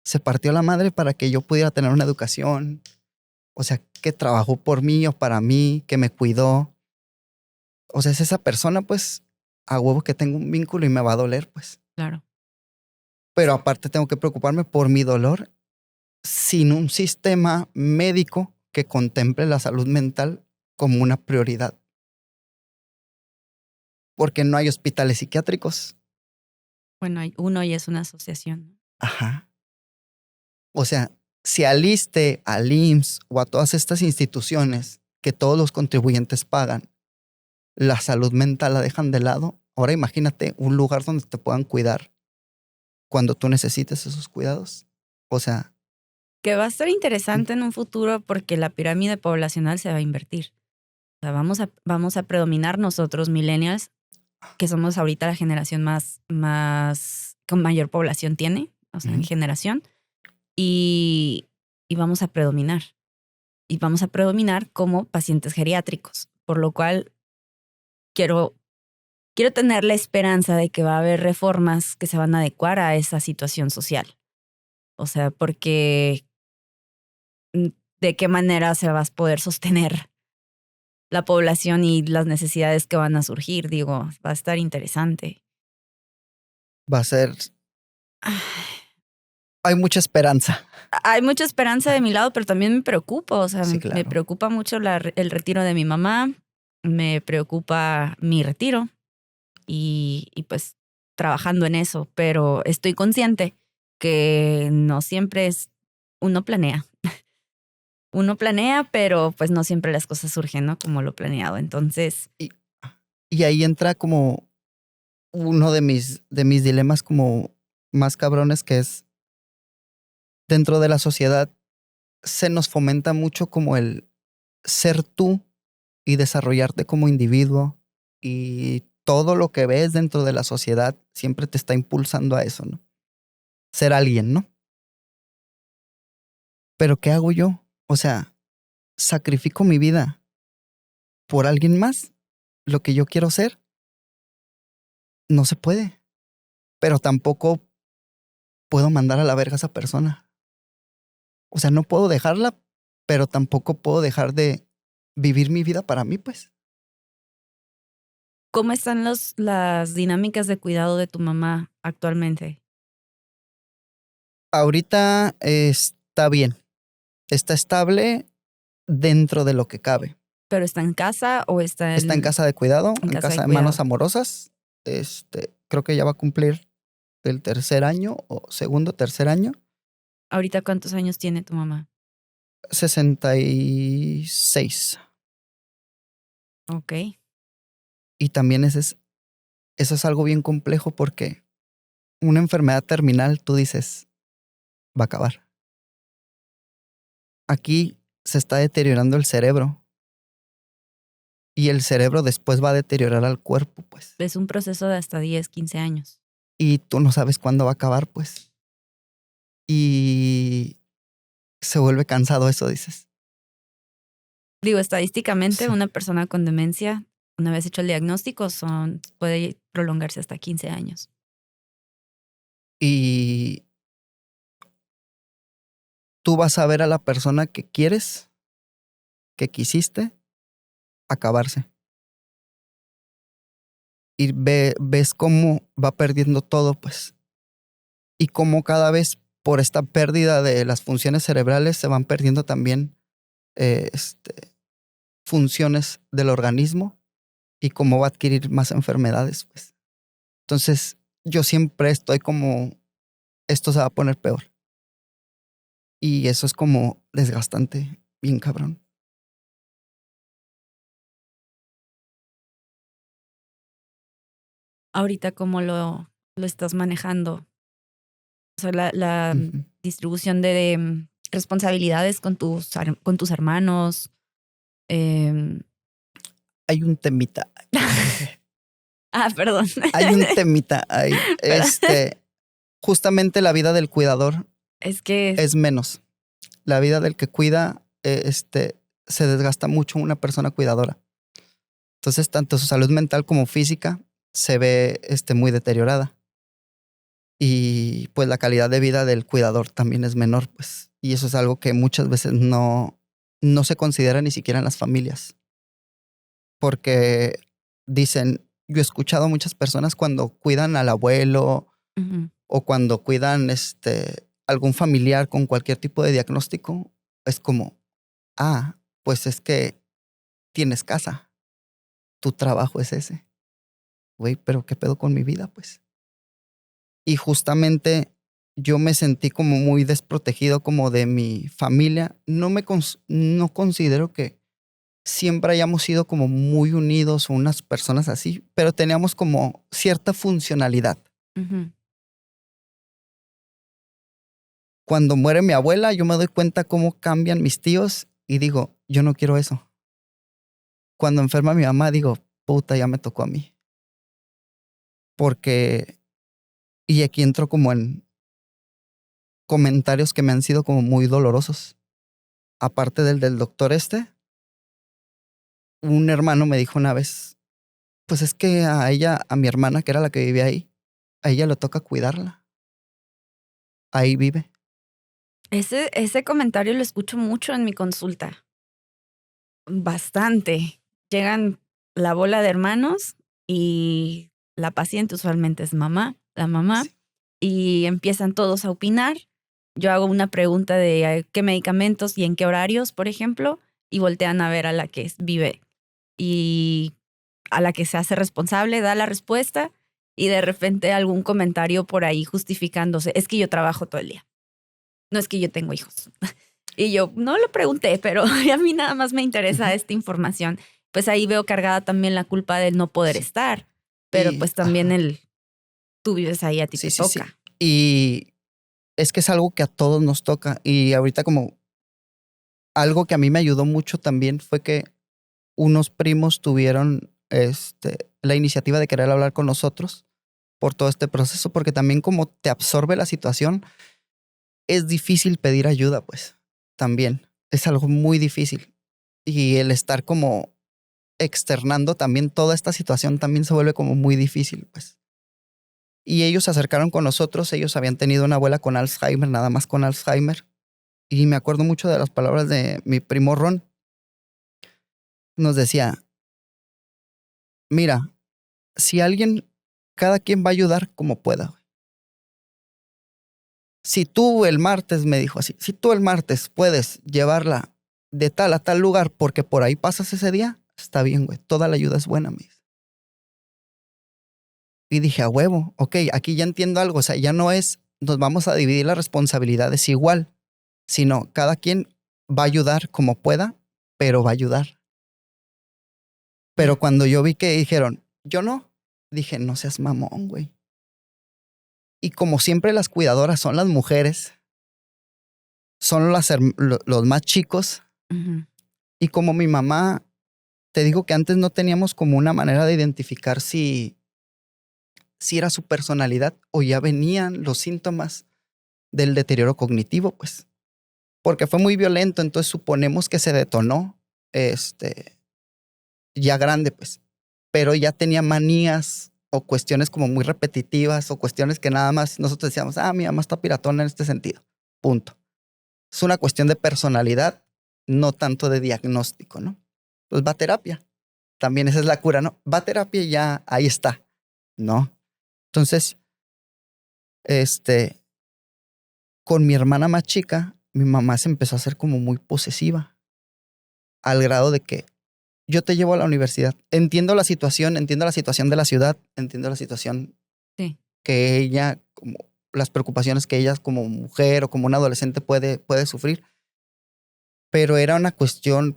se partió la madre para que yo pudiera tener una educación. O sea, que trabajó por mí o para mí, que me cuidó. O sea, es esa persona, pues, a huevo que tengo un vínculo y me va a doler, pues. Claro. Pero aparte tengo que preocuparme por mi dolor sin un sistema médico que contemple la salud mental como una prioridad. Porque no hay hospitales psiquiátricos. Bueno, hay uno y es una asociación. Ajá. O sea, si al ISSSTE, al IMSS o a todas estas instituciones que todos los contribuyentes pagan, la salud mental la dejan de lado, ahora imagínate un lugar donde te puedan cuidar cuando tú necesites esos cuidados. O sea, Que va a estar interesante en un futuro porque la pirámide poblacional se va a invertir. O sea, vamos a predominar nosotros, millennials, que somos ahorita la generación con mayor población tiene, o sea, en generación, y, y vamos a predominar. Y vamos a predominar como pacientes geriátricos, por lo cual quiero tener la esperanza de que va a haber reformas que se van a adecuar a esa situación social. O sea, porque de qué manera se va a poder sostener la población y las necesidades que van a surgir. Digo, va a estar interesante. va a ser, Ay, hay mucha esperanza. hay mucha esperanza de mi lado, pero también me preocupa. O sea, Sí, me claro. preocupa mucho el retiro de mi mamá. Me preocupa mi retiro y pues trabajando en eso. Pero estoy consciente que no siempre uno planea. Uno planea, pero pues no siempre las cosas surgen, ¿no? Como lo planeado. Entonces, Y ahí entra como uno de mis dilemas como más cabrones, que es dentro de la sociedad se nos fomenta mucho como el ser tú y desarrollarte como individuo, y todo lo que ves dentro de la sociedad siempre te está impulsando a eso, ¿no? Ser alguien, ¿no? Pero ¿qué hago yo? O sea, sacrifico mi vida por alguien más, lo que yo quiero ser. No se puede, pero tampoco puedo mandar a la verga a esa persona. O sea, no puedo dejarla, pero tampoco puedo dejar de vivir mi vida para mí, pues. ¿Cómo están las dinámicas de cuidado de tu mamá actualmente? Ahorita está bien, está estable dentro de lo que cabe. ¿Pero está en casa o está Está en casa de cuidado, en en casa de casa de Manos cuidado? Amorosas. Creo que ya va a cumplir el tercer año o segundo, tercer año. ¿Ahorita cuántos años tiene tu mamá? 66. Ok. Y también eso es algo bien complejo, porque una enfermedad terminal, tú dices, va a acabar. Aquí se está deteriorando el cerebro, y el cerebro después va a deteriorar al cuerpo, pues. Es un proceso de hasta 10, 15 años. Y tú no sabes cuándo va a acabar, pues. Y se vuelve cansado eso, dices. Digo, estadísticamente, Sí. una persona con demencia, una vez hecho el diagnóstico, puede prolongarse hasta 15 años. Y tú vas a ver a la persona que quieres, que quisiste, acabarse. Y ves cómo va perdiendo todo, pues. Y cómo cada vez, por esta pérdida de las funciones cerebrales, se van perdiendo también funciones del organismo, y cómo va a adquirir más enfermedades, pues. Entonces, yo siempre estoy como, esto se va a poner peor. Y eso es como desgastante, bien cabrón. Ahorita, ¿cómo lo estás manejando? O sea, la Ujú. distribución de responsabilidades con tus hermanos. em, Hay un temita. Perdón. Hay un temita ahí. Perdón. Justamente la vida del cuidador Es que es menos. La vida del que cuida, se desgasta mucho una persona cuidadora. Entonces, tanto su salud mental como física se ve, muy deteriorada. Y pues la calidad de vida del cuidador también es menor, pues. Y eso es algo que muchas veces no se considera ni siquiera en las familias. Porque dicen, yo he escuchado a muchas personas cuando cuidan al abuelo, ujú, o cuando cuidan algún familiar con cualquier tipo de diagnóstico, es como, pues es que tienes casa, tu trabajo es ese. Güey, pero ¿qué pedo con mi vida, pues? Y justamente yo me sentí como muy desprotegido como de mi familia. No considero que siempre hayamos sido como muy unidos o unas personas así, pero teníamos como cierta funcionalidad. ujú. Cuando muere mi abuela, yo me doy cuenta cómo cambian mis tíos y digo, yo no quiero eso. Cuando enferma mi mamá, digo, puta, ya me tocó a mí. Porque, y aquí entro como en comentarios que me han sido como muy dolorosos. Aparte del doctor un hermano me dijo una vez, pues es que a ella, a mi hermana, que era la que vivía ahí, a ella le toca cuidarla. Ahí vive. Ese comentario lo escucho mucho en mi consulta. Bastante. Llegan la bola de hermanos y la paciente usualmente es la mamá, Sí. y empiezan todos a opinar. Yo hago una pregunta de qué medicamentos y en qué horarios, por ejemplo, y voltean a ver a la que vive y a la que se hace responsable, da la respuesta y de repente algún comentario por ahí justificándose. Es que yo trabajo todo el día. No es que yo tengo hijos. Y yo no lo pregunté, pero a mí nada más me interesa Ujú. esta información. Pues ahí veo cargada también la culpa del no poder Sí. estar, pero Y, pues también ajá. tú vives ahí, a ti te toca. Sí. Y es que es algo que a todos nos toca. Y ahorita como algo que a mí me ayudó mucho también fue que unos primos tuvieron la iniciativa de querer hablar con nosotros por todo este proceso, porque también como te absorbe la situación, es difícil pedir ayuda, pues también es algo muy difícil. Y el estar como externando también toda esta situación también se vuelve como muy difícil, pues. Y ellos se acercaron con nosotros, ellos habían tenido una abuela con Alzheimer, nada más con Alzheimer. Y me acuerdo mucho de las palabras de mi primo Ron. Nos decía, mira, si alguien, cada quien va a ayudar como pueda. Si tú el martes, me dijo así, si tú el martes puedes llevarla de tal a tal lugar porque por ahí pasas ese día, está bien, güey. Toda la ayuda es buena, me dice. Y dije, a huevo, ok, aquí ya entiendo algo. O sea, ya no es, nos vamos a dividir las responsabilidades igual, sino cada quien va a ayudar como pueda, pero va a ayudar. Pero cuando yo vi que dijeron, yo no, dije, no seas mamón, güey. Y como siempre las cuidadoras son las mujeres, son los más chicos. Uh-huh. Y como mi mamá, te digo que antes no teníamos como una manera de identificar si era su personalidad o ya venían los síntomas del deterioro cognitivo, pues. Porque fue muy violento, entonces suponemos que se detonó ya grande, pues. Pero ya tenía manías o cuestiones como muy repetitivas o cuestiones que nada más nosotros decíamos, mi mamá está piratona en este sentido. Punto. Es una cuestión de personalidad, no tanto de diagnóstico, ¿no? Pues va a terapia. También esa es la cura, ¿no? Va a terapia y ya ahí está, ¿no? Entonces, con mi hermana más chica, mi mamá se empezó a hacer como muy posesiva, al grado de que yo te llevo a la universidad. Entiendo la situación de la ciudad, entiendo la situación que ella, como las preocupaciones que ella como mujer o como una adolescente puede sufrir, pero era una cuestión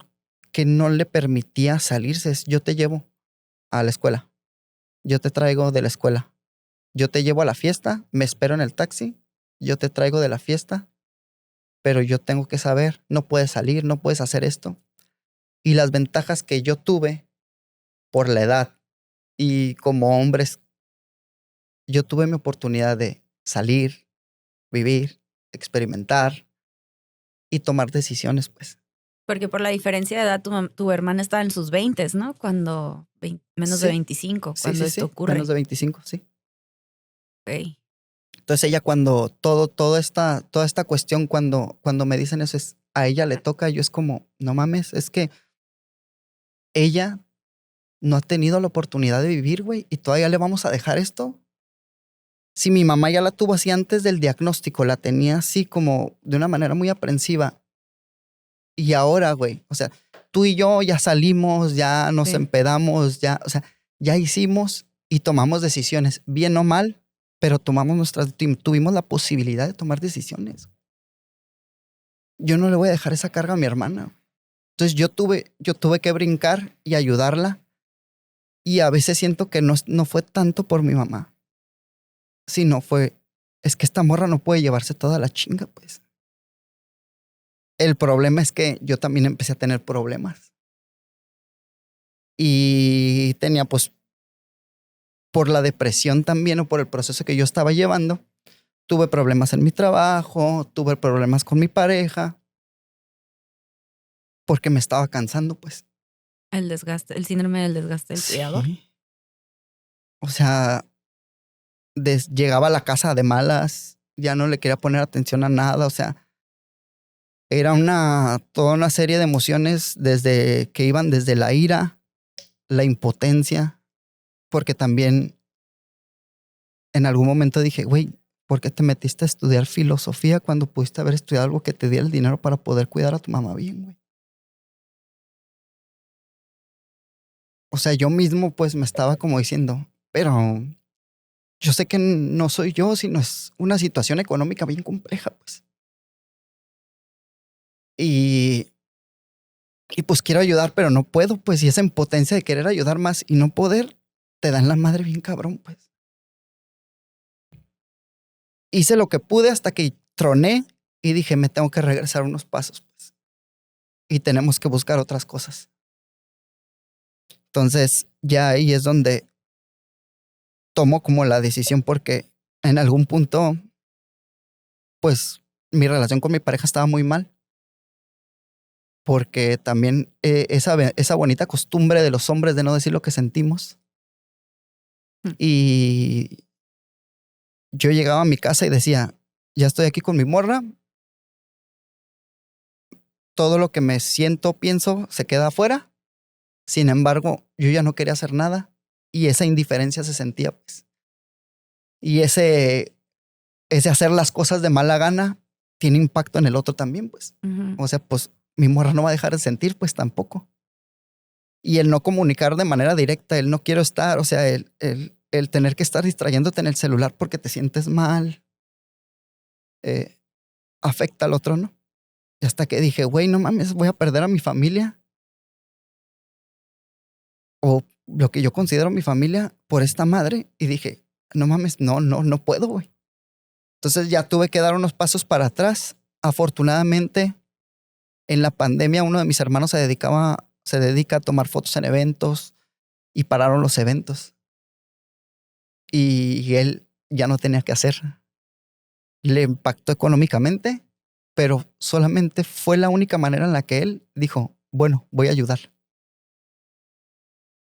que no le permitía salirse. Yo te llevo a la escuela, yo te traigo de la escuela, yo te llevo a la fiesta, me espero en el taxi, yo te traigo de la fiesta, pero yo tengo que saber, no puedes salir, no puedes hacer esto. Y las ventajas que yo tuve por la edad y como hombres, yo tuve mi oportunidad de salir, vivir, experimentar y tomar decisiones, pues. Porque por la diferencia de edad, tu hermana estaba en sus 20, ¿no? Cuando menos de 25, cuando esto ocurre. Menos de 25, sí. Ok. Entonces ella cuando toda esta cuestión, cuando me dicen eso, es a ella le toca, yo es como, no mames, es que ella no ha tenido la oportunidad de vivir, güey, y todavía le vamos a dejar esto. Si mi mamá ya la tuvo así antes del diagnóstico, la tenía así como de una manera muy aprensiva. Y ahora, güey, o sea, tú y yo ya salimos, ya nos empedamos, ya, o sea, ya hicimos y tomamos decisiones, bien o mal, pero tuvimos la posibilidad de tomar decisiones. Yo no le voy a dejar esa carga a mi hermana. Entonces yo tuve que brincar y ayudarla. Y a veces siento que no fue tanto por mi mamá, sino es que esta morra no puede llevarse toda la chinga, pues. El problema es que yo también empecé a tener problemas. Y tenía, pues, por la depresión también o por el proceso que yo estaba llevando, tuve problemas en mi trabajo, tuve problemas con mi pareja, porque me estaba cansando, pues. El desgaste, el síndrome del desgaste del cuidador. O sea, llegaba a la casa de malas, ya no le quería poner atención a nada, o sea, era toda una serie de emociones que iban desde la ira, la impotencia, porque también en algún momento dije, güey, ¿por qué te metiste a estudiar filosofía cuando pudiste haber estudiado algo que te diera el dinero para poder cuidar a tu mamá bien, güey? O sea, yo mismo pues me estaba como diciendo, pero yo sé que no soy yo, sino es una situación económica bien compleja, pues. Y pues quiero ayudar, pero no puedo, pues, y esa impotencia de querer ayudar más y no poder, te dan la madre bien cabrón, pues. hice lo que pude hasta que troné y dije, me tengo que regresar unos pasos, pues, y tenemos que buscar otras cosas. Entonces, ya ahí es donde tomo como la decisión porque en algún punto, pues, mi relación con mi pareja estaba muy mal. Porque también esa bonita costumbre de los hombres de no decir lo que sentimos. Mm. Y yo llegaba a mi casa y decía, ya estoy aquí con mi morra, todo lo que me siento, pienso, se queda afuera. Sin embargo, yo ya no quería hacer nada y esa indiferencia se sentía, pues. Y ese hacer las cosas de mala gana tiene impacto en el otro también, pues. Ujú. O sea, pues mi morra no va a dejar de sentir, pues tampoco. Y el no comunicar de manera directa, el no quiero estar, o sea, el tener que estar distrayéndote en el celular porque te sientes mal, eh, afecta al otro, ¿no? Y hasta que dije, güey, no mames, voy a perder a mi familia o lo que yo considero mi familia por esta madre. Y dije, no mames, no puedo, güey. Entonces ya tuve que dar unos pasos para atrás. Afortunadamente, en la pandemia, uno de mis hermanos se dedica a tomar fotos en eventos y pararon los eventos. Y él ya no tenía que hacer. Le impactó económicamente, pero solamente fue la única manera en la que él dijo, bueno, voy a ayudar,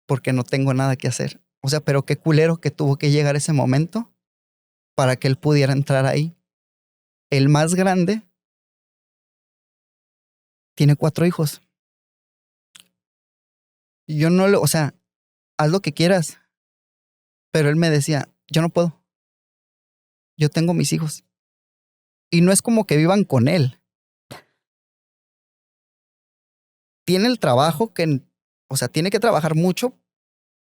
porque no tengo nada que hacer. O sea, pero qué culero que tuvo que llegar ese momento para que él pudiera entrar ahí. El más grande tiene 4 hijos. Yo no lo, o sea, haz lo que quieras, pero él me decía, yo no puedo, yo tengo mis hijos. Y no es como que vivan con él. Tiene el trabajo que, o sea, tiene que trabajar mucho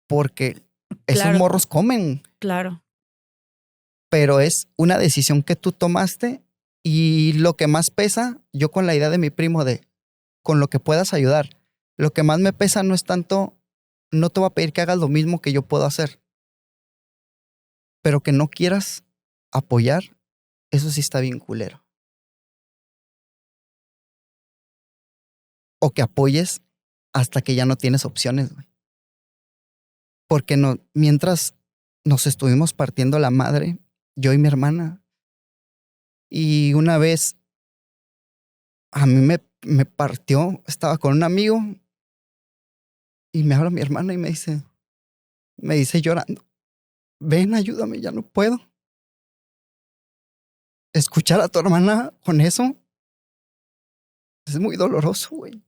porque esos Claro, morros comen, claro. pero es una decisión que tú tomaste y lo que más pesa, yo con la idea de mi primo de con lo que puedas ayudar, lo que más me pesa no es tanto, no te voy a pedir que hagas lo mismo que yo puedo hacer, pero que no quieras apoyar, eso sí está bien culero. O que apoyes hasta que ya no tienes opciones, güey. Porque no, mientras nos estuvimos partiendo la madre, yo y mi hermana, y una vez a mí me partió, estaba con un amigo y me habla mi hermana y me dice llorando, ven, ayúdame, ya no puedo. Escuchar a tu hermana con eso es muy doloroso, güey.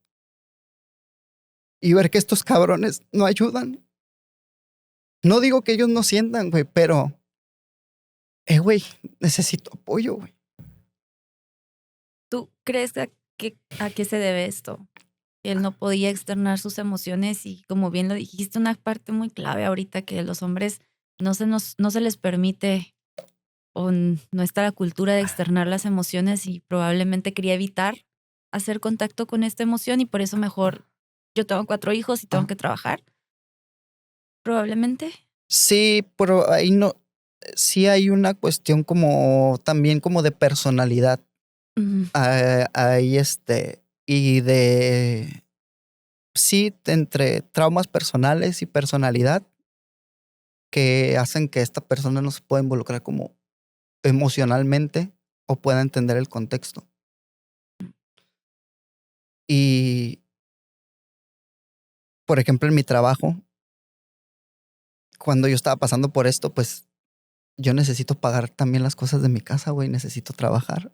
Y ver que estos cabrones no ayudan. No digo que ellos no sientan, güey, pero, güey, necesito apoyo, güey. ¿Tú crees a qué se debe esto? Él no podía externar sus emociones y como bien lo dijiste, una parte muy clave ahorita que los hombres no se les permite o no está la cultura de externar las emociones y probablemente quería evitar hacer contacto con esta emoción y por eso mejor yo tengo 4 hijos y tengo Ah, que trabajar, probablemente. sí, pero ahí no, sí hay una cuestión como también como de personalidad. Ujú. Ahí y de, sí, entre traumas personales y personalidad que hacen que esta persona no se pueda involucrar como emocionalmente o pueda entender el contexto. Y, por ejemplo, en mi trabajo, cuando yo estaba pasando por esto, pues yo necesito pagar también las cosas de mi casa, güey. Necesito trabajar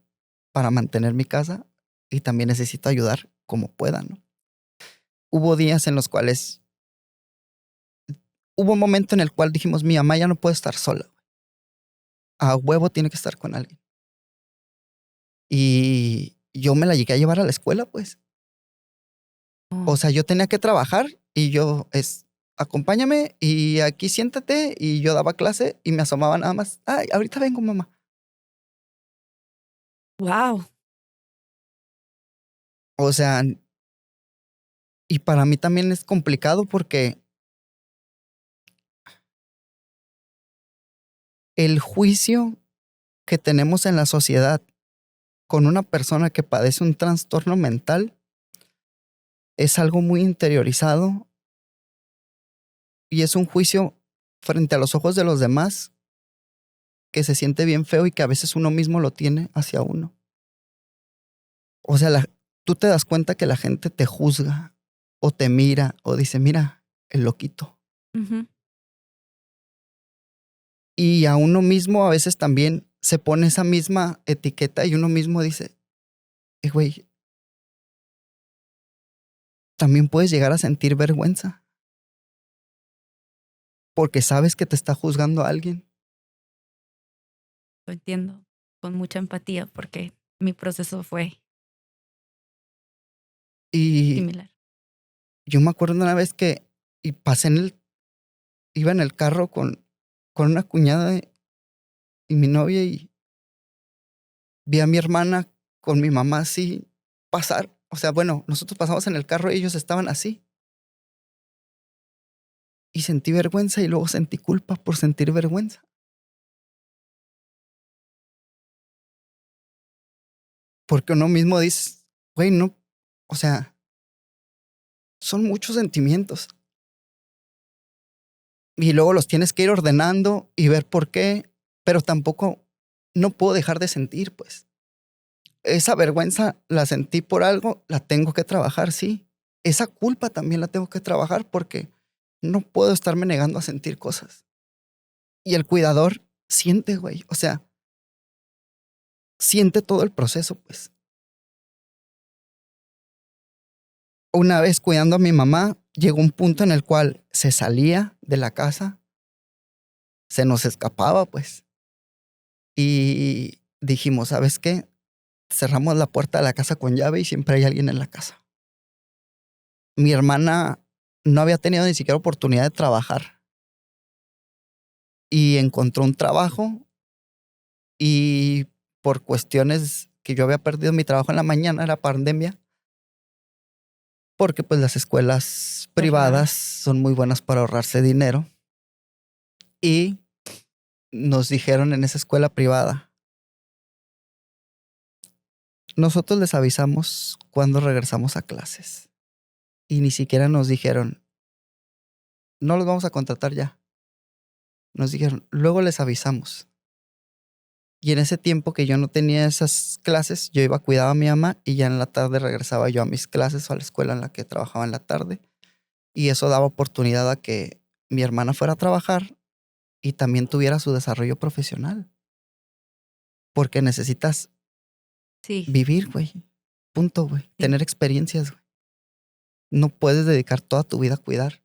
para mantener mi casa y también necesito ayudar como pueda, ¿no? Hubo días en los cuales, hubo un momento en el cual dijimos, mi mamá ya no puede estar sola. A huevo tiene que estar con alguien. Y yo me la llegué a llevar a la escuela, pues. Oh, O sea, yo tenía que trabajar y acompáñame y aquí siéntate y yo daba clase y me asomaba nada más. Ay, ahorita vengo, mamá. wow. O sea, y para mí también es complicado porque el juicio que tenemos en la sociedad con una persona que padece un trastorno mental es algo muy interiorizado y es un juicio frente a los ojos de los demás que se siente bien feo y que a veces uno mismo lo tiene hacia uno. O sea, tú te das cuenta que la gente te juzga o te mira o dice, mira, el loquito. Ujú. Y a uno mismo a veces también se pone esa misma etiqueta y uno mismo dice, güey, también puedes llegar a sentir vergüenza porque sabes que te está juzgando alguien. Lo entiendo con mucha empatía porque mi proceso fue Y similar. yo me acuerdo una vez que y pasé iba en el carro con una cuñada y mi novia y vi a mi hermana con mi mamá así pasar. O sea, bueno, nosotros pasamos en el carro y ellos estaban así. Y sentí vergüenza y luego sentí culpa por sentir vergüenza. Porque uno mismo dice, güey, no, o sea, son muchos sentimientos. Y luego los tienes que ir ordenando y ver por qué, pero tampoco no puedo dejar de sentir, pues. Esa vergüenza la sentí por algo, la tengo que trabajar, sí. Esa culpa también la tengo que trabajar porque no puedo estarme negando a sentir cosas. Y el cuidador siente, güey, o sea, siente todo el proceso, pues. Una vez cuidando a mi mamá, llegó un punto en el cual se salía de la casa, se nos escapaba, pues. Y dijimos, ¿sabes qué? Cerramos la puerta de la casa con llave y siempre hay alguien en la casa. Mi hermana no había tenido ni siquiera oportunidad de trabajar y encontró un trabajo y por cuestiones que yo había perdido mi trabajo en la mañana, era pandemia, porque pues las escuelas Cerraron. privadas son muy buenas para ahorrarse dinero y nos dijeron en esa escuela privada, nosotros les avisamos cuando regresamos a clases y ni siquiera nos dijeron, no los vamos a contratar ya. Nos dijeron, luego les avisamos. Y en ese tiempo que yo no tenía esas clases, yo iba a cuidar a mi mamá y ya en la tarde regresaba yo a mis clases o a la escuela en la que trabajaba en la tarde. Y eso daba oportunidad a que mi hermana fuera a trabajar y también tuviera su desarrollo profesional. Porque necesitas Sí, vivir, güey. Punto, güey. sí. Tener experiencias, güey. No puedes dedicar toda tu vida a cuidar.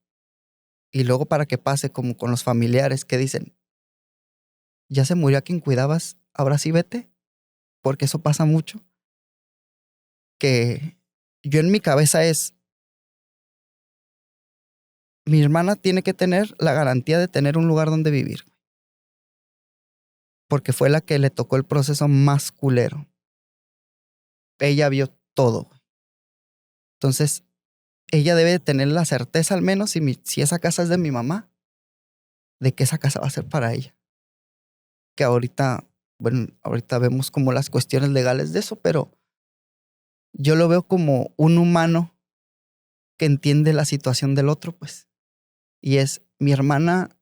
Y luego para que pase como con los familiares que dicen, ya se murió a quien cuidabas, ahora sí vete. Porque eso pasa mucho. Que yo en mi cabeza es, mi hermana tiene que tener la garantía de tener un lugar donde vivir. Porque fue la que le tocó el proceso más culero. Ella vio todo. Entonces, ella debe tener la certeza al menos si esa casa es de mi mamá, de que esa casa va a ser para ella. Que ahorita, bueno, ahorita vemos como las cuestiones legales de eso, pero yo lo veo como un humano que entiende la situación del otro, pues. Y es, mi hermana,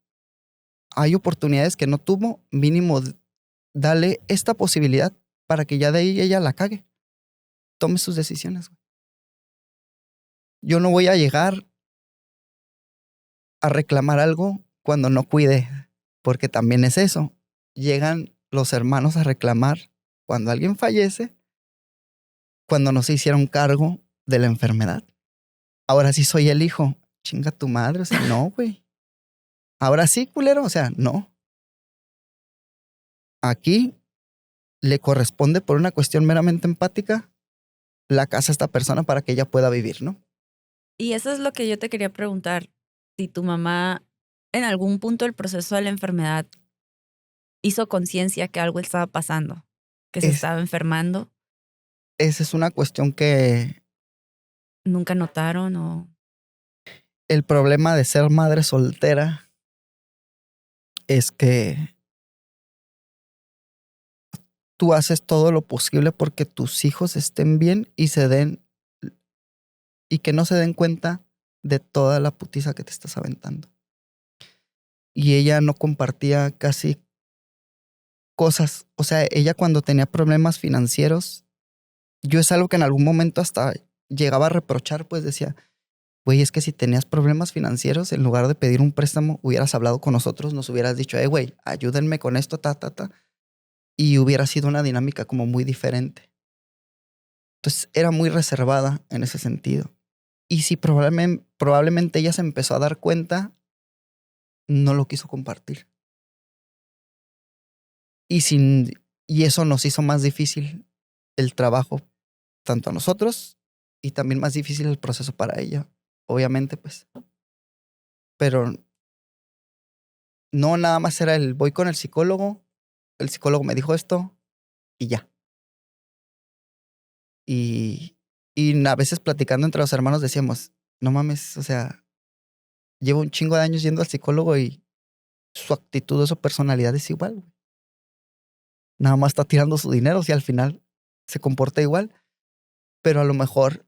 hay oportunidades que no tuvo, mínimo dale esta posibilidad para que ya de ahí ella la cague. Tome sus decisiones, güey. Yo no voy a llegar a reclamar algo cuando no cuide, porque también es eso. Llegan los hermanos a reclamar cuando alguien fallece, cuando no se hicieron cargo de la enfermedad. Ahora sí soy el hijo. Chinga tu madre, o sea, no, güey. Ahora sí, culero, o sea, no. Aquí le corresponde por una cuestión meramente empática la casa a esta persona para que ella pueda vivir, ¿no? Y eso es lo que yo te quería preguntar. Si tu mamá en algún punto del proceso de la enfermedad hizo conciencia que algo estaba pasando, que se Es, estaba enfermando, esa es una cuestión que nunca notaron o... el problema de ser madre soltera es que tú haces todo lo posible porque tus hijos estén bien y que no se den cuenta de toda la putiza que te estás aventando. Y ella no compartía casi cosas. O sea, ella cuando tenía problemas financieros, yo es algo que en algún momento hasta llegaba a reprochar, pues decía, güey, es que si tenías problemas financieros, en lugar de pedir un préstamo, hubieras hablado con nosotros, nos hubieras dicho, güey, ayúdenme con esto, ta. Y hubiera sido una dinámica como muy diferente. Entonces era muy reservada en ese sentido. Y si probablemente ella se empezó a dar cuenta, no lo quiso compartir. Y eso nos hizo más difícil el trabajo, tanto a nosotros y también más difícil el proceso para ella, obviamente, pues. Pero no nada más era voy con el psicólogo me dijo esto y ya. Y a veces platicando entre los hermanos decíamos, no mames, o sea, llevo un chingo de años yendo al psicólogo y su actitud o su personalidad es igual, güey. Nada más está tirando su dinero, si al final se comporta igual. Pero a lo mejor,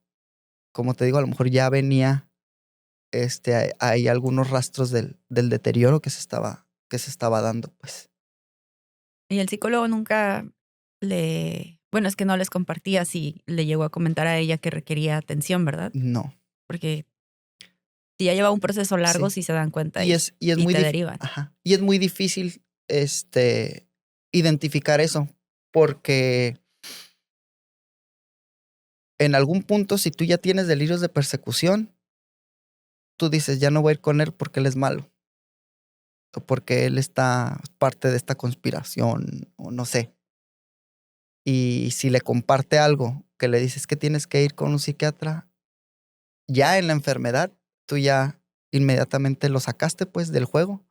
como te digo, a lo mejor ya venía hay algunos rastros del deterioro que se estaba dando, pues. Y el psicólogo nunca bueno, es que no les compartía si le llegó a comentar a ella que requería atención, ¿verdad? No. Porque si ya lleva un proceso largo, sí se dan cuenta y es muy te derivan. Ajá. Y es muy difícil identificar eso, porque en algún punto, si tú ya tienes delirios de persecución, tú dices, ya no voy a ir con él porque él es malo. O porque él está parte de esta conspiración, o no sé. Y si le comparte algo que le dices que tienes que ir con un psiquiatra, ya en la enfermedad, tú ya inmediatamente lo sacaste pues del juego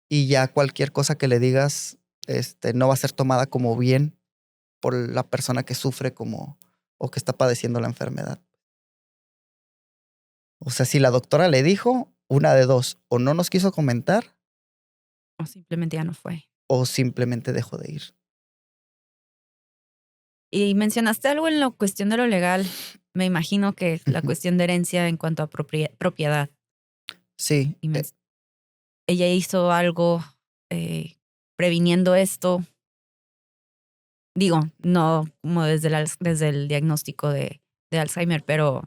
y ya cualquier cosa que le digas no va a ser tomada como bien por la persona que sufre o que está padeciendo la enfermedad. O sea, si la doctora le dijo, una de dos, o no nos quiso comentar, O simplemente ya no fue. o simplemente dejó de ir. Y mencionaste algo en la cuestión de lo legal. Me imagino que la cuestión de herencia en cuanto a propiedad. Sí. Y ella hizo algo previniendo esto. Digo, no como desde el diagnóstico de Alzheimer, pero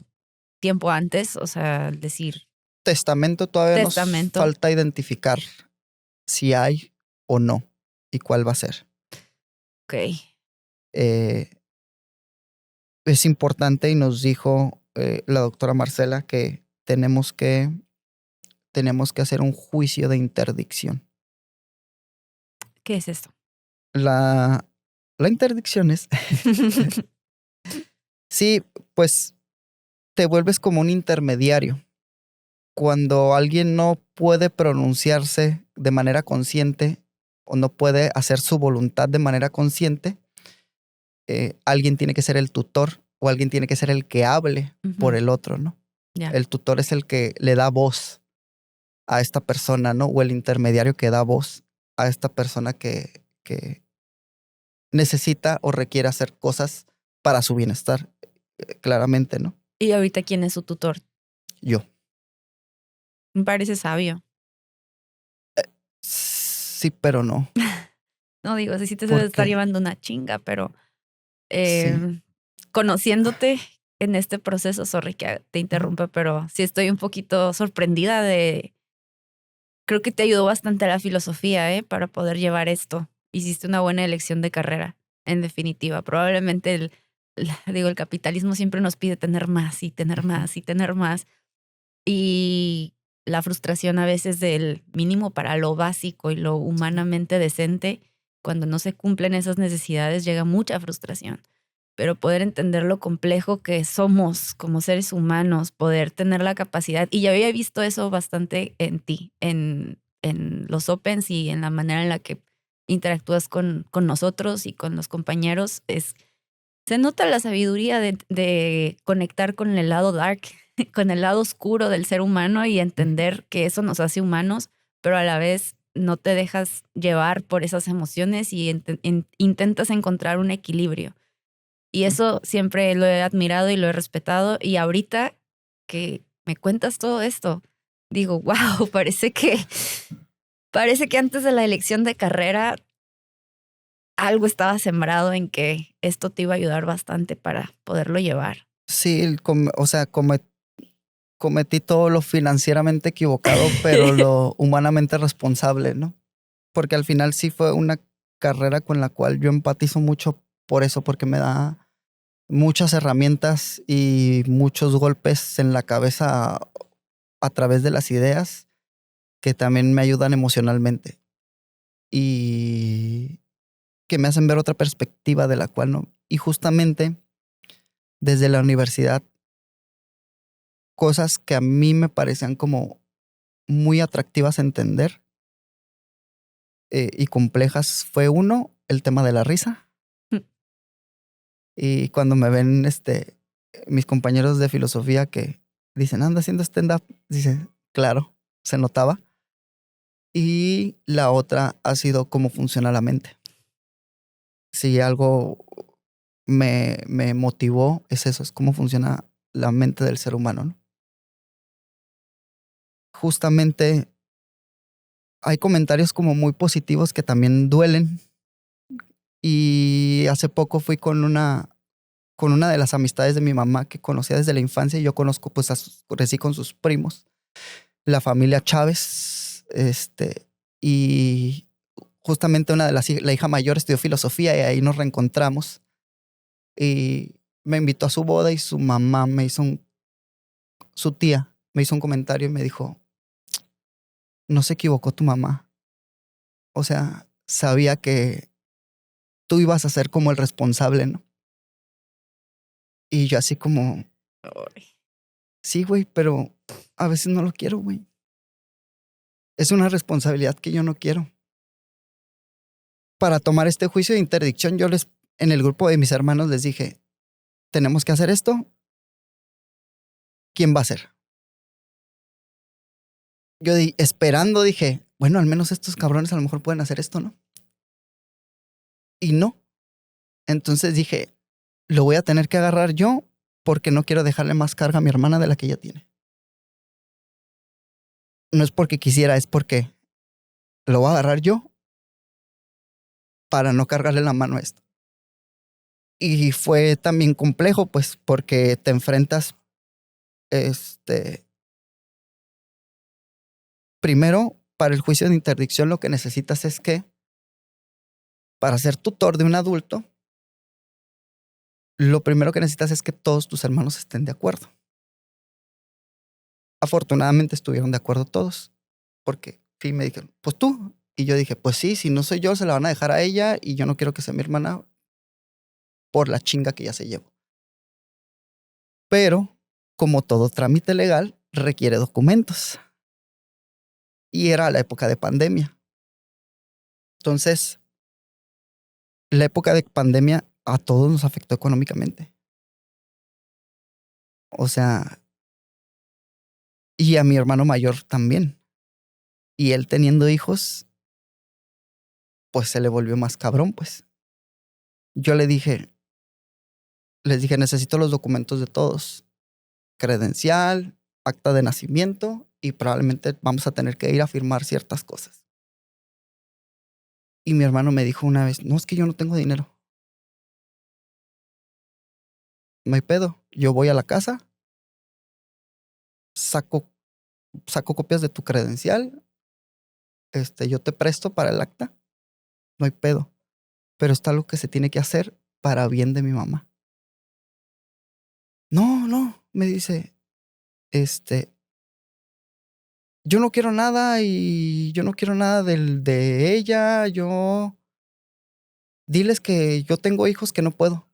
tiempo antes, o sea, decir. Testamento todavía nos Testamento. falta identificar si hay o no y cuál va a ser. Ok. Es importante y nos dijo la doctora Marcela que tenemos que hacer un juicio de interdicción. ¿Qué es esto? La interdicción es... Sí, pues te vuelves como un intermediario. Cuando alguien no puede pronunciarse de manera consciente o no puede hacer su voluntad de manera consciente, alguien tiene que ser el tutor o alguien tiene que ser el que hable por el otro, ¿no? Yeah. El tutor es el que le da voz a esta persona, ¿no? O el intermediario que da voz a esta persona que necesita o requiere hacer cosas para su bienestar, claramente, ¿no? ¿Y ahorita quién es su tutor? Yo. Me parece sabio. Sí, pero no. No digo, sí te debe estar llevando una chinga, pero sí. Conociéndote en este proceso, sorry que te interrumpa, pero sí estoy un poquito sorprendida creo que te ayudó bastante la filosofía, para poder llevar esto. Hiciste una buena elección de carrera, en definitiva. Probablemente el capitalismo siempre nos pide tener más y tener más y tener más. Y la frustración a veces del mínimo para lo básico y lo humanamente decente, cuando no se cumplen esas necesidades, llega mucha frustración. Pero poder entender lo complejo que somos como seres humanos, poder tener la capacidad, y ya había visto eso bastante en ti, en los Opens y en la manera en la que interactúas con nosotros y con los compañeros, se nota la sabiduría de conectar con el lado dark, con el lado oscuro del ser humano y entender que eso nos hace humanos, pero a la vez no te dejas llevar por esas emociones y intentas encontrar un equilibrio. Y eso siempre lo he admirado y lo he respetado. Y ahorita que me cuentas todo esto, digo, wow, parece que antes de la elección de carrera algo estaba sembrado en que esto te iba a ayudar bastante para poderlo llevar. Sí, o sea, cometí todo lo financieramente equivocado, pero lo humanamente responsable, ¿no? Porque al final sí fue una carrera con la cual yo empatizo mucho por eso, porque me da muchas herramientas y muchos golpes en la cabeza a través de las ideas que también me ayudan emocionalmente y que me hacen ver otra perspectiva de la cual no. Y justamente desde la universidad, cosas que a mí me parecían como muy atractivas a entender y complejas fue uno, el tema de la risa. Mm. Y cuando me ven mis compañeros de filosofía que dicen, anda haciendo stand-up, dice, claro, se notaba. Y la otra ha sido cómo funciona la mente. Si algo me motivó, es eso, es cómo funciona la mente del ser humano, ¿no? Justamente hay comentarios como muy positivos que también duelen. Y hace poco fui con una de las amistades de mi mamá que conocía desde la infancia y yo conozco, pues, crecí con sus primos, la familia Chávez, y justamente una de la hija mayor estudió filosofía y ahí nos reencontramos y me invitó a su boda y su mamá su tía me hizo un comentario y me dijo, no se equivocó tu mamá. O sea, sabía que tú ibas a ser como el responsable, ¿no? Y yo así como, Ay. sí, güey, pero a veces no lo quiero, güey. Es una responsabilidad que yo no quiero. Para tomar este juicio de interdicción, en el grupo de mis hermanos les dije, tenemos que hacer esto. ¿Quién va a hacer? Yo esperando dije, bueno, al menos estos cabrones a lo mejor pueden hacer esto, ¿no? Y no. Entonces dije, lo voy a tener que agarrar yo porque no quiero dejarle más carga a mi hermana de la que ella tiene. No es porque quisiera, es porque lo voy a agarrar yo para no cargarle la mano a esto. Y fue también complejo, pues, porque te enfrentas, primero, para el juicio de interdicción lo que necesitas es que, para ser tutor de un adulto, lo primero que necesitas es que todos tus hermanos estén de acuerdo. Afortunadamente estuvieron de acuerdo todos, porque sí me dijeron, pues tú. Y yo dije, pues sí, si no soy yo, se la van a dejar a ella y yo no quiero que sea mi hermana por la chinga que ya se llevó. Pero, como todo trámite legal, requiere documentos. Y era la época de pandemia. Entonces, la época de pandemia a todos nos afectó económicamente. O sea, y a mi hermano mayor también. Y él teniendo hijos, pues se le volvió más cabrón, pues. Yo les dije, necesito los documentos de todos. Credencial, acta de nacimiento y probablemente vamos a tener que ir a firmar ciertas cosas. Y mi hermano me dijo una vez, no, es que yo no tengo dinero. No hay pedo. Yo voy a la casa, saco copias de tu credencial, yo te presto para el acta, no hay pedo. Pero está lo que se tiene que hacer para bien de mi mamá. No, no, me dice, yo no quiero nada y yo no quiero nada de ella, diles que yo tengo hijos que no puedo.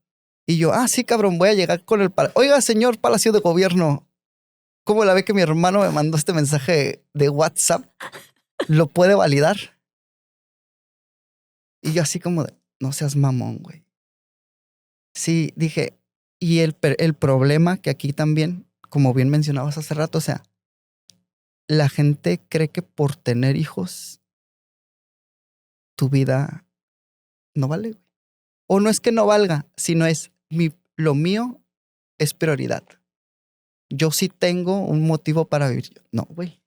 Y yo, sí, cabrón, voy a llegar con Oiga, señor Palacio de Gobierno, ¿cómo la ve que mi hermano me mandó este mensaje de WhatsApp? ¿Lo puede validar? Y yo así como de, no seas mamón, güey. Sí, dije, y el problema que aquí también, como bien mencionabas hace rato, o sea, la gente cree que por tener hijos tu vida no vale, güey. O no es que no valga, sino es lo mío es prioridad. Yo sí tengo un motivo para vivir. No, güey.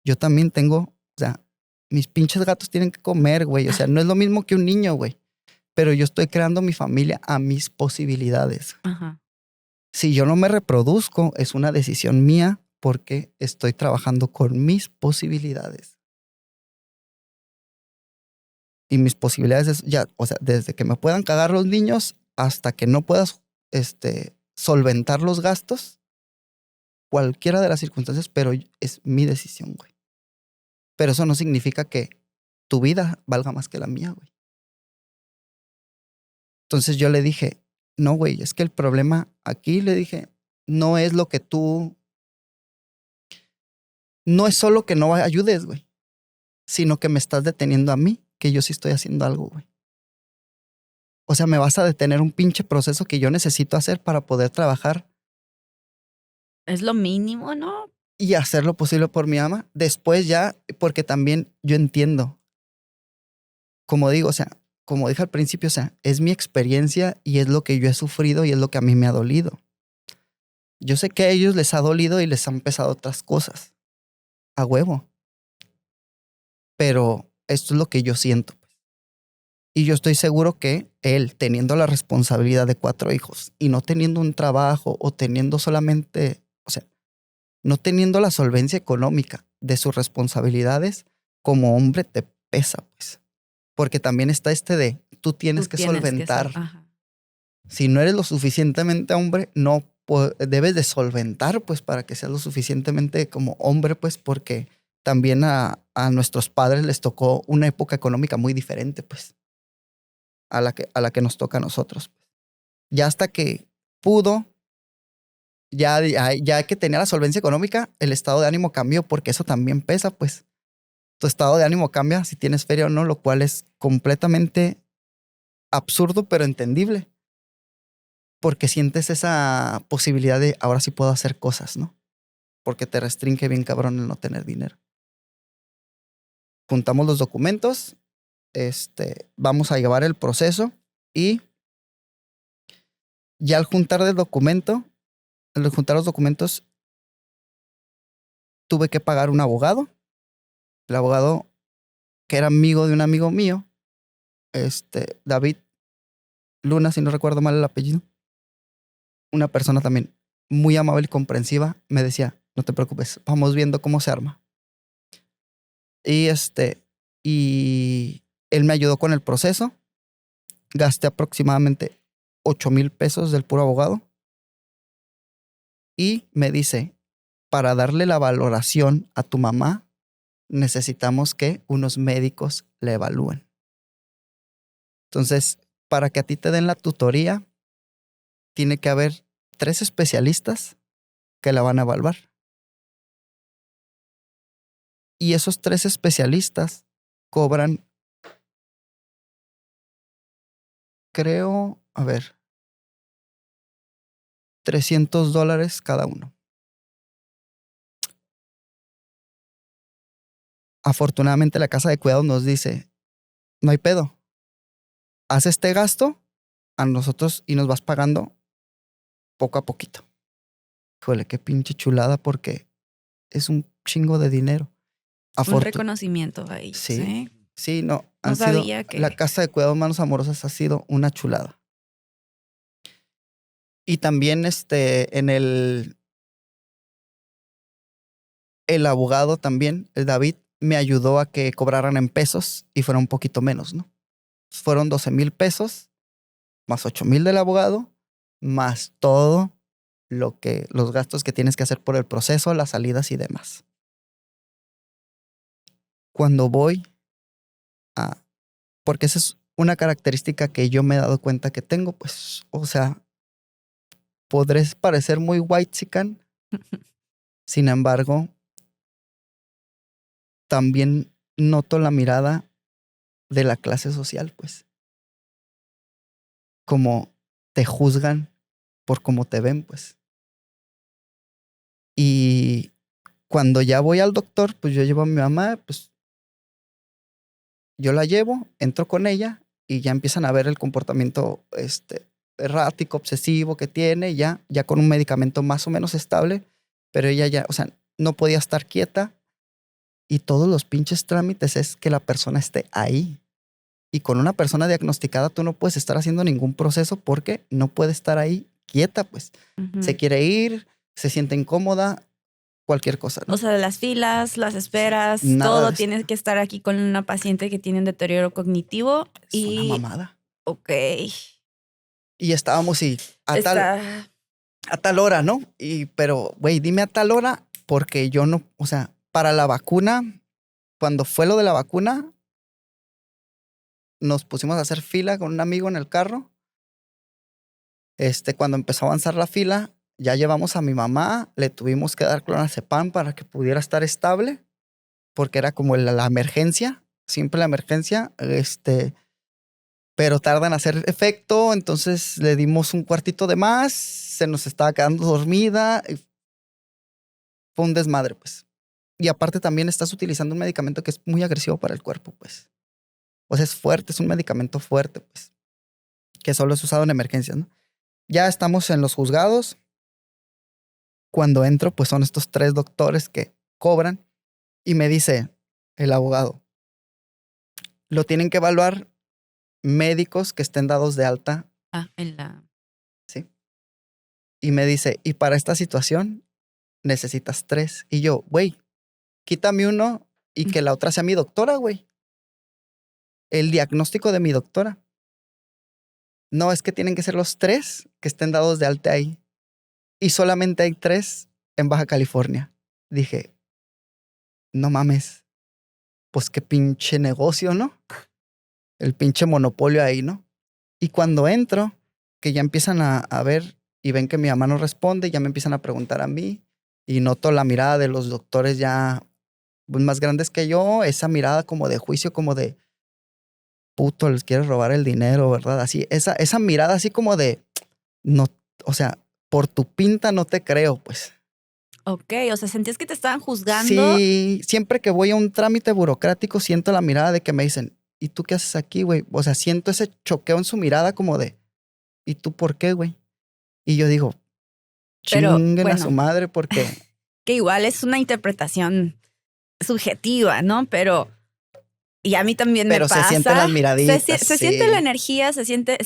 Yo también tengo, o sea, mis pinches gatos tienen que comer, güey. O sea, no es lo mismo que un niño, güey. Pero yo estoy creando mi familia a mis posibilidades. Ajá. Si yo no me reproduzco, es una decisión mía porque estoy trabajando con mis posibilidades. Y mis posibilidades es ya, o sea, desde que me puedan cagar los niños hasta que no puedas solventar los gastos, cualquiera de las circunstancias, pero es mi decisión, güey. Pero eso no significa que tu vida valga más que la mía, güey. Entonces yo le dije, no, güey, es que el problema aquí, le dije, no es lo que no es solo que no ayudes, güey, sino que me estás deteniendo a mí, que yo sí estoy haciendo algo, güey. O sea, me vas a detener un pinche proceso que yo necesito hacer para poder trabajar Es lo mínimo, ¿no? y hacer lo posible por mi ama. Después ya, porque también yo entiendo, como digo, o sea, como dije al principio, o sea, es mi experiencia y es lo que yo he sufrido y es lo que a mí me ha dolido. Yo sé que a ellos les ha dolido y les han pesado otras cosas, a huevo, pero esto es lo que yo siento. Y yo estoy seguro que él, teniendo la responsabilidad de 4 hijos y no teniendo un trabajo o teniendo solamente, o sea, no teniendo la solvencia económica de sus responsabilidades, como hombre te pesa, pues. Porque también está de, tú tienes que solventar. Ajá. Si no eres lo suficientemente hombre, no debes de solventar, pues, para que seas lo suficientemente como hombre, pues, porque también a nuestros padres les tocó una época económica muy diferente, pues, a la que nos toca a nosotros. Ya hasta que pudo, ya que tenía la solvencia económica, el estado de ánimo cambió, porque eso también pesa, pues. Tu estado de ánimo cambia si tienes feria o no, lo cual es completamente absurdo, pero entendible. Porque sientes esa posibilidad de ahora sí puedo hacer cosas, ¿no? Porque te restringe bien cabrón el no tener dinero. Juntamos los documentos, vamos a llevar el proceso y ya al juntar los documentos, tuve que pagar un abogado. El abogado que era amigo de un amigo mío, David Luna, si no recuerdo mal el apellido, una persona también muy amable y comprensiva, me decía, no te preocupes, vamos viendo cómo se arma. Y y él me ayudó con el proceso. Gasté aproximadamente 8,000 pesos del puro abogado. Y me dice, para darle la valoración a tu mamá, necesitamos que unos médicos la evalúen. Entonces, para que a ti te den la tutoría, tiene que haber 3 especialistas que la van a evaluar. Y esos 3 especialistas cobran, creo, a ver, $300 cada uno. Afortunadamente la casa de cuidados nos dice, no hay pedo, haz este gasto a nosotros y nos vas pagando poco a poquito. Híjole, qué pinche chulada porque es un chingo de dinero. Un reconocimiento a ellos, sí, ¿eh? sí, no. No sabía que... La casa de cuidados Manos Amorosas ha sido una chulada. Y también en el abogado también, el David, me ayudó a que cobraran en pesos y fuera un poquito menos, ¿no? Fueron 12,000 pesos, más 8,000 del abogado, más todo los gastos que tienes que hacer por el proceso, las salidas y demás. Cuando voy porque esa es una característica que yo me he dado cuenta que tengo, pues, o sea, podré parecer muy whitexican, sin embargo, también noto la mirada de la clase social, pues, como te juzgan por cómo te ven, pues. Y cuando ya voy al doctor, pues yo llevo a mi mamá, pues Yo la llevo, entro con ella y ya empiezan a ver el comportamiento errático, obsesivo que tiene, ya con un medicamento más o menos estable, pero ella ya, o sea, no podía estar quieta y todos los pinches trámites es que la persona esté ahí. Y con una persona diagnosticada tú no puedes estar haciendo ningún proceso porque no puede estar ahí quieta, pues. Se quiere ir, se siente incómoda, cualquier cosa, O ¿no? sea, las filas, las esperas, Nada todo de esto. tiene que estar aquí con una paciente que tiene un deterioro cognitivo Es una y, mamada. ok, Y estábamos y está, a tal hora, ¿no? Pero, güey, dime a tal hora porque yo no, o sea, para la vacuna, cuando fue lo de la vacuna, nos pusimos a hacer fila con un amigo en el carro. Cuando empezó a avanzar la fila, ya llevamos a mi mamá, le tuvimos que dar clonazepam para que pudiera estar estable, porque era como la emergencia, siempre la emergencia, pero tarda en hacer efecto, entonces le dimos un cuartito de más, se nos estaba quedando dormida, y fue un desmadre, pues. Y aparte también estás utilizando un medicamento que es muy agresivo para el cuerpo, pues. O sea, es fuerte, es un medicamento fuerte, pues, que solo es usado en emergencias, ¿no? Ya estamos en los juzgados. Cuando entro, pues son estos 3 doctores que cobran y me dice el abogado, lo tienen que evaluar médicos que estén dados de alta, en la... ¿sí? Y me dice, y para esta situación necesitas 3. Y yo, güey, quítame uno y que la otra sea mi doctora, güey. El diagnóstico de mi doctora. No, es que tienen que ser los 3 que estén dados de alta ahí. Y solamente hay 3 en Baja California. Dije, no mames, pues qué pinche negocio, ¿no? El pinche monopolio ahí, ¿no? Y cuando entro, que ya empiezan a ver y ven que mi mamá no responde, ya me empiezan a preguntar a mí y noto la mirada de los doctores ya pues, más grandes que yo, esa mirada como de juicio, como de puto, les quieres robar el dinero, ¿verdad? Así, esa mirada así como de, no, o sea, por tu pinta no te creo, pues. Ok, o sea, sentías que te estaban juzgando, Sí, siempre que voy a un trámite burocrático siento la mirada de que me dicen, ¿y tú qué haces aquí, güey? O sea, siento ese choqueo en su mirada como de, ¿y tú por qué, güey? Y yo digo, pero chinguen a su bueno, madre porque, que igual es una interpretación subjetiva, ¿no? Pero, y a mí también me pero se sienten las pasa, miraditas, se siente la sí. energía, se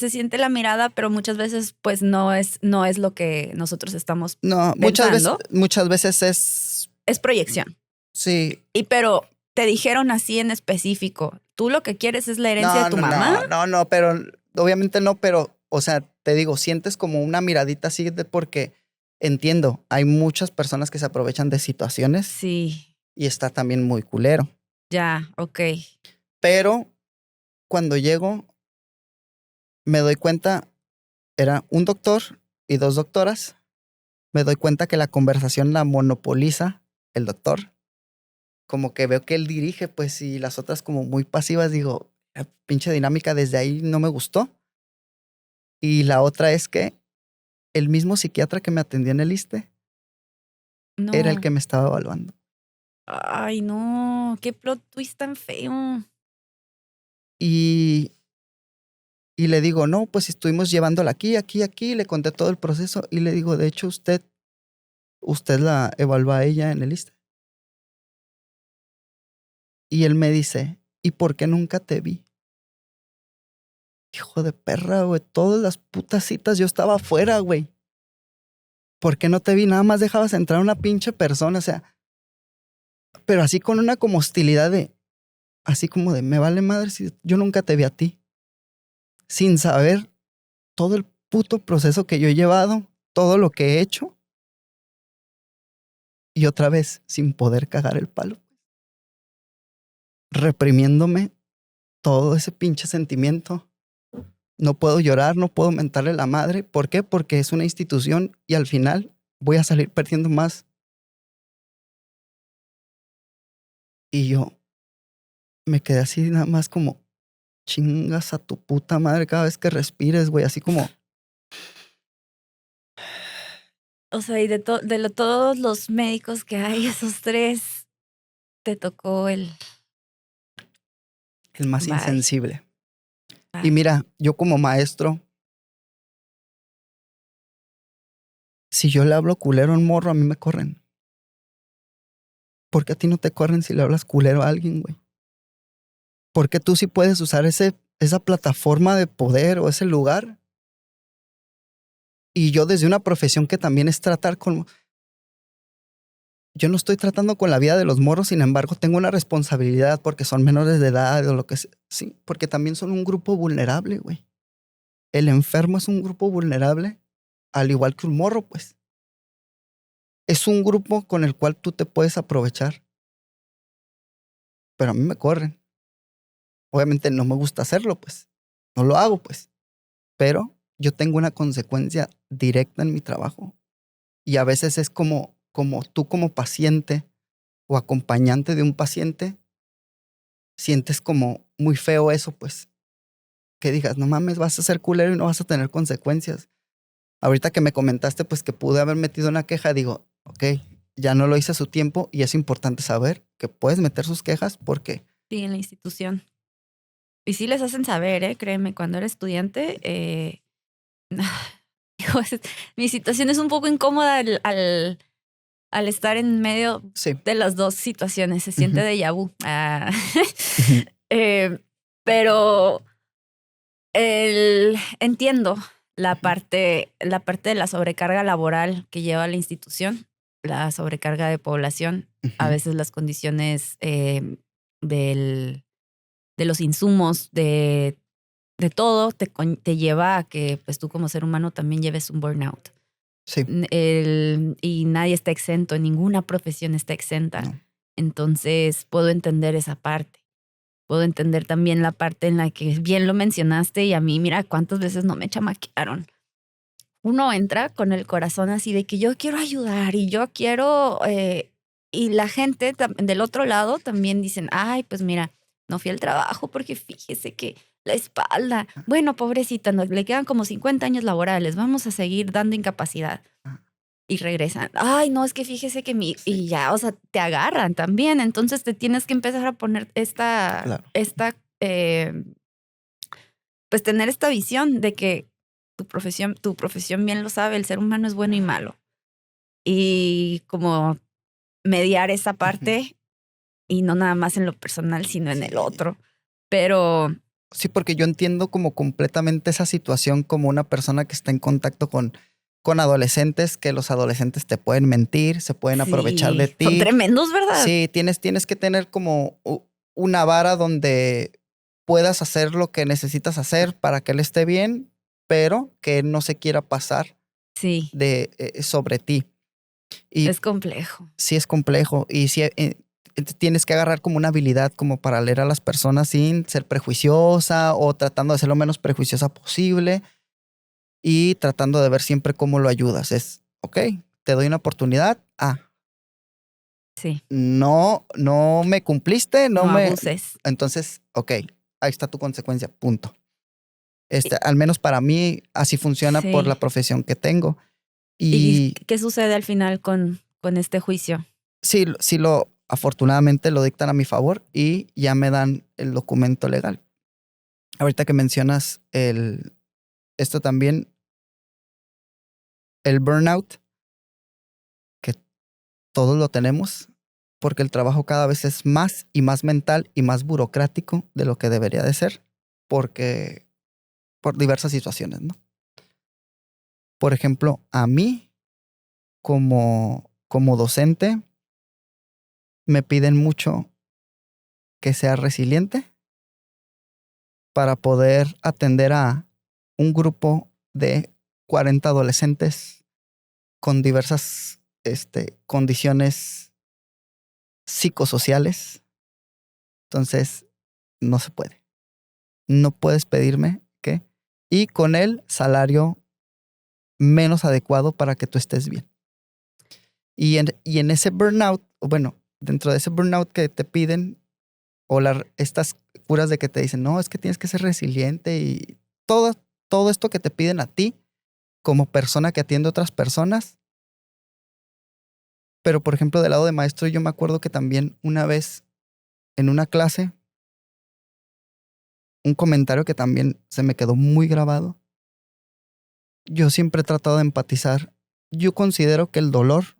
siente la mirada, pero muchas veces pues no es lo que nosotros estamos No, pensando, muchas veces es, es proyección. sí. Y pero te dijeron así en específico, tú lo que quieres es la herencia de No, tu no, mamá. no, pero obviamente no, pero, o sea, te digo, sientes como una miradita así de porque entiendo, hay muchas personas que se aprovechan de situaciones Sí, y está también muy culero. ya, ok. Pero cuando llego, me doy cuenta, era un doctor y 2 doctoras. Me doy cuenta que la conversación la monopoliza el doctor. Como que veo que él dirige, pues, y las otras como muy pasivas, digo, la pinche dinámica desde ahí no me gustó. Y la otra es que el mismo psiquiatra que me atendió en el ISSSTE era el No. que me estaba evaluando. Ay, no, qué plot twist tan feo. Y, y le digo, no, pues estuvimos llevándola aquí, le conté todo el proceso y le digo, de hecho, usted la evaluó a ella en el ISSSTE. Y él me dice, ¿y por qué nunca te vi? Hijo de perra, güey, todas las putas citas yo estaba afuera, güey. ¿Por qué no te vi? Nada más dejabas entrar a una pinche persona, o sea, pero así con una como hostilidad de, así como de, me vale madre si yo nunca te vi a ti, sin saber todo el puto proceso que yo he llevado, todo lo que he hecho, y otra vez sin poder cagar el palo, reprimiéndome todo ese pinche sentimiento. No puedo llorar, no puedo mentarle la madre. ¿Por qué? Porque es una institución y al final voy a salir perdiendo más. Y yo me quedé así nada más como, chingas a tu puta madre cada vez que respires, güey. Así como O sea, y todos los médicos que hay, esos tres, te tocó el más Bye. insensible. Bye. Y mira, yo como maestro, si yo le hablo culero a un morro, a mí me corren. ¿Por qué a ti no te corren si le hablas culero a alguien, güey? ¿Por qué tú sí puedes usar esa plataforma de poder o ese lugar? Y yo desde una profesión que también es tratar con... Yo no estoy tratando con la vida de los morros, sin embargo, tengo una responsabilidad porque son menores de edad o lo que sea. Sí, porque también son un grupo vulnerable, güey. El enfermo es un grupo vulnerable, al igual que un morro, pues. Es un grupo con el cual tú te puedes aprovechar. Pero a mí me corren. Obviamente no me gusta hacerlo, pues. No lo hago, pues. Pero yo tengo una consecuencia directa en mi trabajo. Y a veces es como tú como paciente o acompañante de un paciente, sientes como muy feo eso, pues. Que digas, no mames, vas a ser culero y no vas a tener consecuencias. Ahorita que me comentaste, pues que pude haber metido una queja, digo, ok, ya no lo hice a su tiempo y es importante saber que puedes meter sus quejas porque... Sí, en la institución. Y sí les hacen saber, créeme, cuando era estudiante, hijo, mi situación es un poco incómoda al estar en medio Sí. de las dos situaciones. Se siente déjà vu. Ujú. Pero entiendo la parte de la sobrecarga laboral que lleva la institución, la sobrecarga de población, a Ujú. veces las condiciones de los insumos, de todo, te lleva a que pues tú como ser humano también lleves un burnout. Sí. Y nadie está exento, ninguna profesión está exenta. No. Entonces puedo entender esa parte. Puedo entender también la parte en la que bien lo mencionaste y a mí, mira cuántas veces no me chamaquearon. Uno entra con el corazón así de que yo quiero ayudar y yo quiero... y la gente del otro lado también dicen, ay, pues mira, no fui al trabajo porque fíjese que la espalda, bueno, pobrecita, no, le quedan como 50 años laborales, vamos a seguir dando incapacidad. Y regresan, ay, no, es que fíjese que y ya, o sea, te agarran también, entonces te tienes que empezar a poner Claro. pues tener esta visión de que tu profesión bien lo sabe, el ser humano es bueno y malo. Y como mediar esa parte y no nada más en lo personal, sino en el otro. Pero Sí, porque yo entiendo como completamente esa situación como una persona que está en contacto con adolescentes, que los adolescentes te pueden mentir, se pueden aprovechar de sí, son ti. tremendos, ¿verdad? Sí, tienes que tener como una vara donde puedas hacer lo que necesitas hacer para que él esté bien, pero que él no se quiera pasar Sí, sobre ti. Y es complejo. sí es complejo y sí tienes que agarrar como una habilidad como para leer a las personas sin ser prejuiciosa o tratando de ser lo menos prejuiciosa posible y tratando de ver siempre cómo lo ayudas. Es, ok, te doy una oportunidad. Sí, No me cumpliste, no abuses. Entonces, ok, ahí está tu consecuencia, punto. Y- Al menos para mí así funciona por Sí. la profesión que tengo. ¿Y Y qué sucede al final con este juicio? sí afortunadamente lo dictan a mi favor y ya me dan el documento legal. Ahorita que mencionas esto también, el burnout, que todos lo tenemos, porque el trabajo cada vez es más y más mental y más burocrático de lo que debería de ser, porque por diversas situaciones, ¿no? Por ejemplo, a mí como docente me piden mucho que sea resiliente para poder atender a un grupo de 40 adolescentes con diversas condiciones psicosociales. Entonces, no se puede. No puedes pedirme que. Y con el salario menos adecuado para que tú estés bien. Y en ese burnout, o bueno, dentro de ese burnout que te piden, o estas curas de que te dicen, no, es que tienes que ser resiliente y todo esto que te piden a ti como persona que atiende a otras personas. Pero, por ejemplo, del lado de maestro, yo me acuerdo que también una vez en una clase un comentario que también se me quedó muy grabado. Yo siempre he tratado de empatizar. Yo considero que el dolor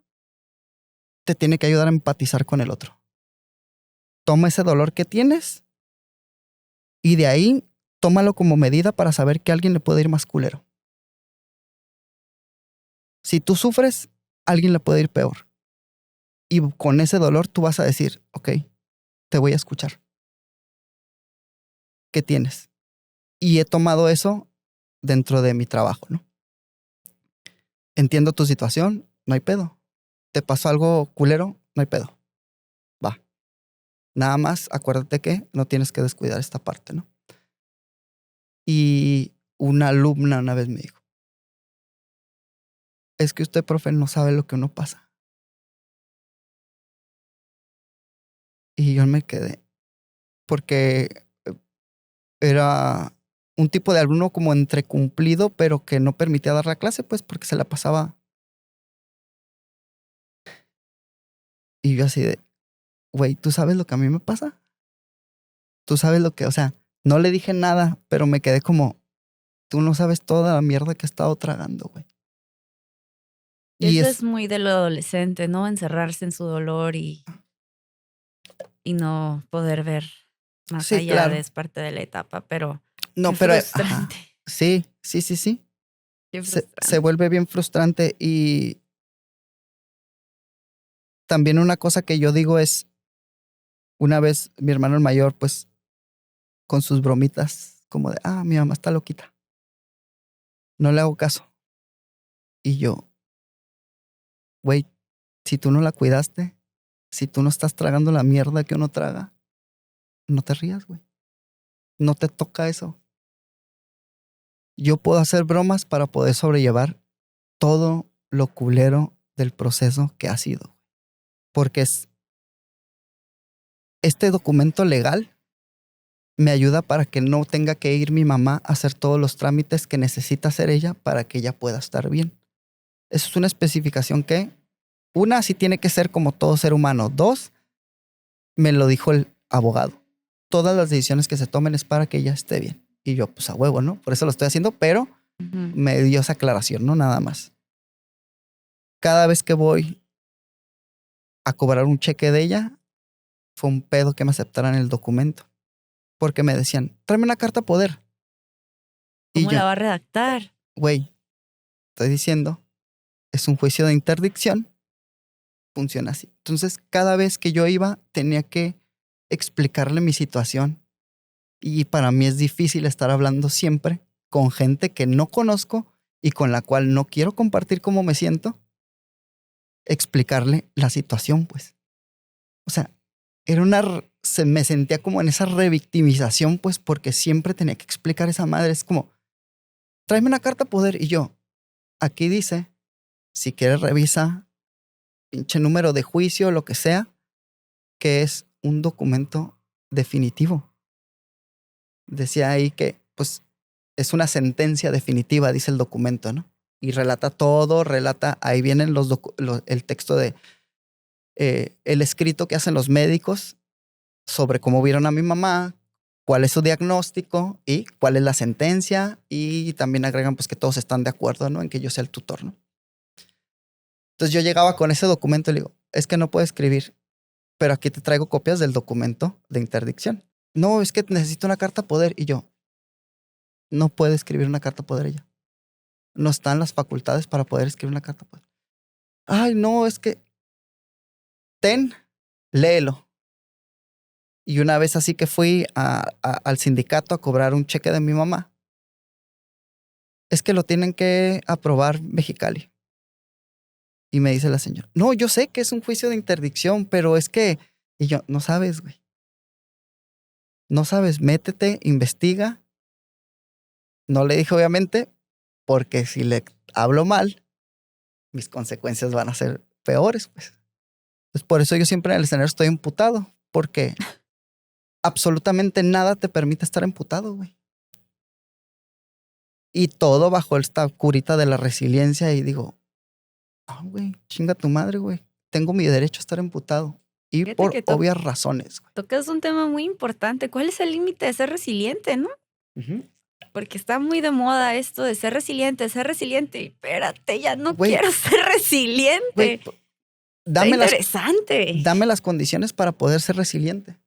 te tiene que ayudar a empatizar con el otro. Toma ese dolor que tienes y de ahí tómalo como medida para saber que a alguien le puede ir más culero. Si tú sufres, a alguien le puede ir peor. Y con ese dolor tú vas a decir, ok, te voy a escuchar. ¿Qué tienes? Y he tomado eso dentro de mi trabajo, ¿no? Entiendo tu situación, no hay pedo. ¿Te pasó algo culero? No hay pedo. Va. Nada más acuérdate que no tienes que descuidar esta parte, ¿no? Y una alumna una vez me dijo, es que usted, profe, no sabe lo que uno pasa. Y yo me quedé, porque era un tipo de alumno como entre cumplido, pero que no permitía dar la clase, pues porque se la pasaba. Y yo así de, güey, ¿tú sabes lo que a mí me pasa? ¿Tú sabes lo que, o sea, no le dije nada, pero me quedé como, tú no sabes toda la mierda que he estado tragando, güey. Y Eso es, es muy de lo adolescente, ¿no? Encerrarse en su dolor y no poder ver más sí, allá de claro. es parte de la etapa, pero No, qué pero, frustrante, ajá. Sí, sí, sí, sí. qué Se frustrante. vuelve bien frustrante y también una cosa que yo digo es, una vez mi hermano el mayor, pues, con sus bromitas, como de, mi mamá está loquita. No le hago caso. Y yo, güey, si tú no la cuidaste, si tú no estás tragando la mierda que uno traga, no te rías, güey. No te toca eso. Yo puedo hacer bromas para poder sobrellevar todo lo culero del proceso que ha sido. Porque este documento legal me ayuda para que no tenga que ir mi mamá a hacer todos los trámites que necesita hacer ella para que ella pueda estar bien. Eso es una especificación que, una, sí tiene que ser como todo ser humano. Dos, me lo dijo el abogado. Todas las decisiones que se tomen es para que ella esté bien. Y yo, pues a huevo, ¿no? Por eso lo estoy haciendo, pero Ujú. me dio esa aclaración, ¿no? Nada más. Cada vez que voy a cobrar un cheque de ella, fue un pedo que me aceptaran el documento. Porque me decían, tráeme una carta poder. Y ¿Cómo yo, la va a redactar? güey, estoy diciendo, es un juicio de interdicción, funciona así. Entonces, cada vez que yo iba, tenía que explicarle mi situación. Y para mí es difícil estar hablando siempre con gente que no conozco y con la cual no quiero compartir cómo me siento, explicarle la situación, pues. O sea, me sentía como en esa revictimización, pues, porque siempre tenía que explicar esa madre. Es como, tráeme una carta poder. Y yo, aquí dice, si quieres revisa, pinche número de juicio, lo que sea, que es un documento definitivo. Decía ahí que, pues, es una sentencia definitiva, dice el documento, ¿no? Y relata todo, ahí vienen el texto de el escrito que hacen los médicos sobre cómo vieron a mi mamá, cuál es su diagnóstico y cuál es la sentencia. Y también agregan pues que todos están de acuerdo, ¿no? En que yo sea el tutor, ¿no? Entonces yo llegaba con ese documento y le digo, es que no puedo escribir, pero aquí te traigo copias del documento de interdicción. No, es que necesito una carta poder. Y yo, no puede escribir una carta poder ella. No están las facultades para poder escribir una carta poder. Ay, no, es que léelo. Y una vez así que fui al sindicato a cobrar un cheque de mi mamá, es que lo tienen que aprobar Mexicali. Y me dice la señora, no, yo sé que es un juicio de interdicción, pero es que, y yo, no sabes, güey. No sabes, métete, investiga. No le dije obviamente, porque si le hablo mal, mis consecuencias van a ser peores, pues. Entonces, por eso yo siempre en el escenario estoy imputado, porque absolutamente nada te permite estar imputado, güey. Y todo bajo esta curita de la resiliencia y digo, güey, chinga tu madre, güey. Tengo mi derecho a estar imputado. y Fíjate por que obvias razones, güey. tocas un tema muy importante. ¿Cuál es el límite de ser resiliente, no? Ujú. Porque está muy de moda esto de ser resiliente, ser resiliente. Y espérate, ya no Güey, quiero ser güey, resiliente. Está dame interesante. las condiciones para poder ser resiliente.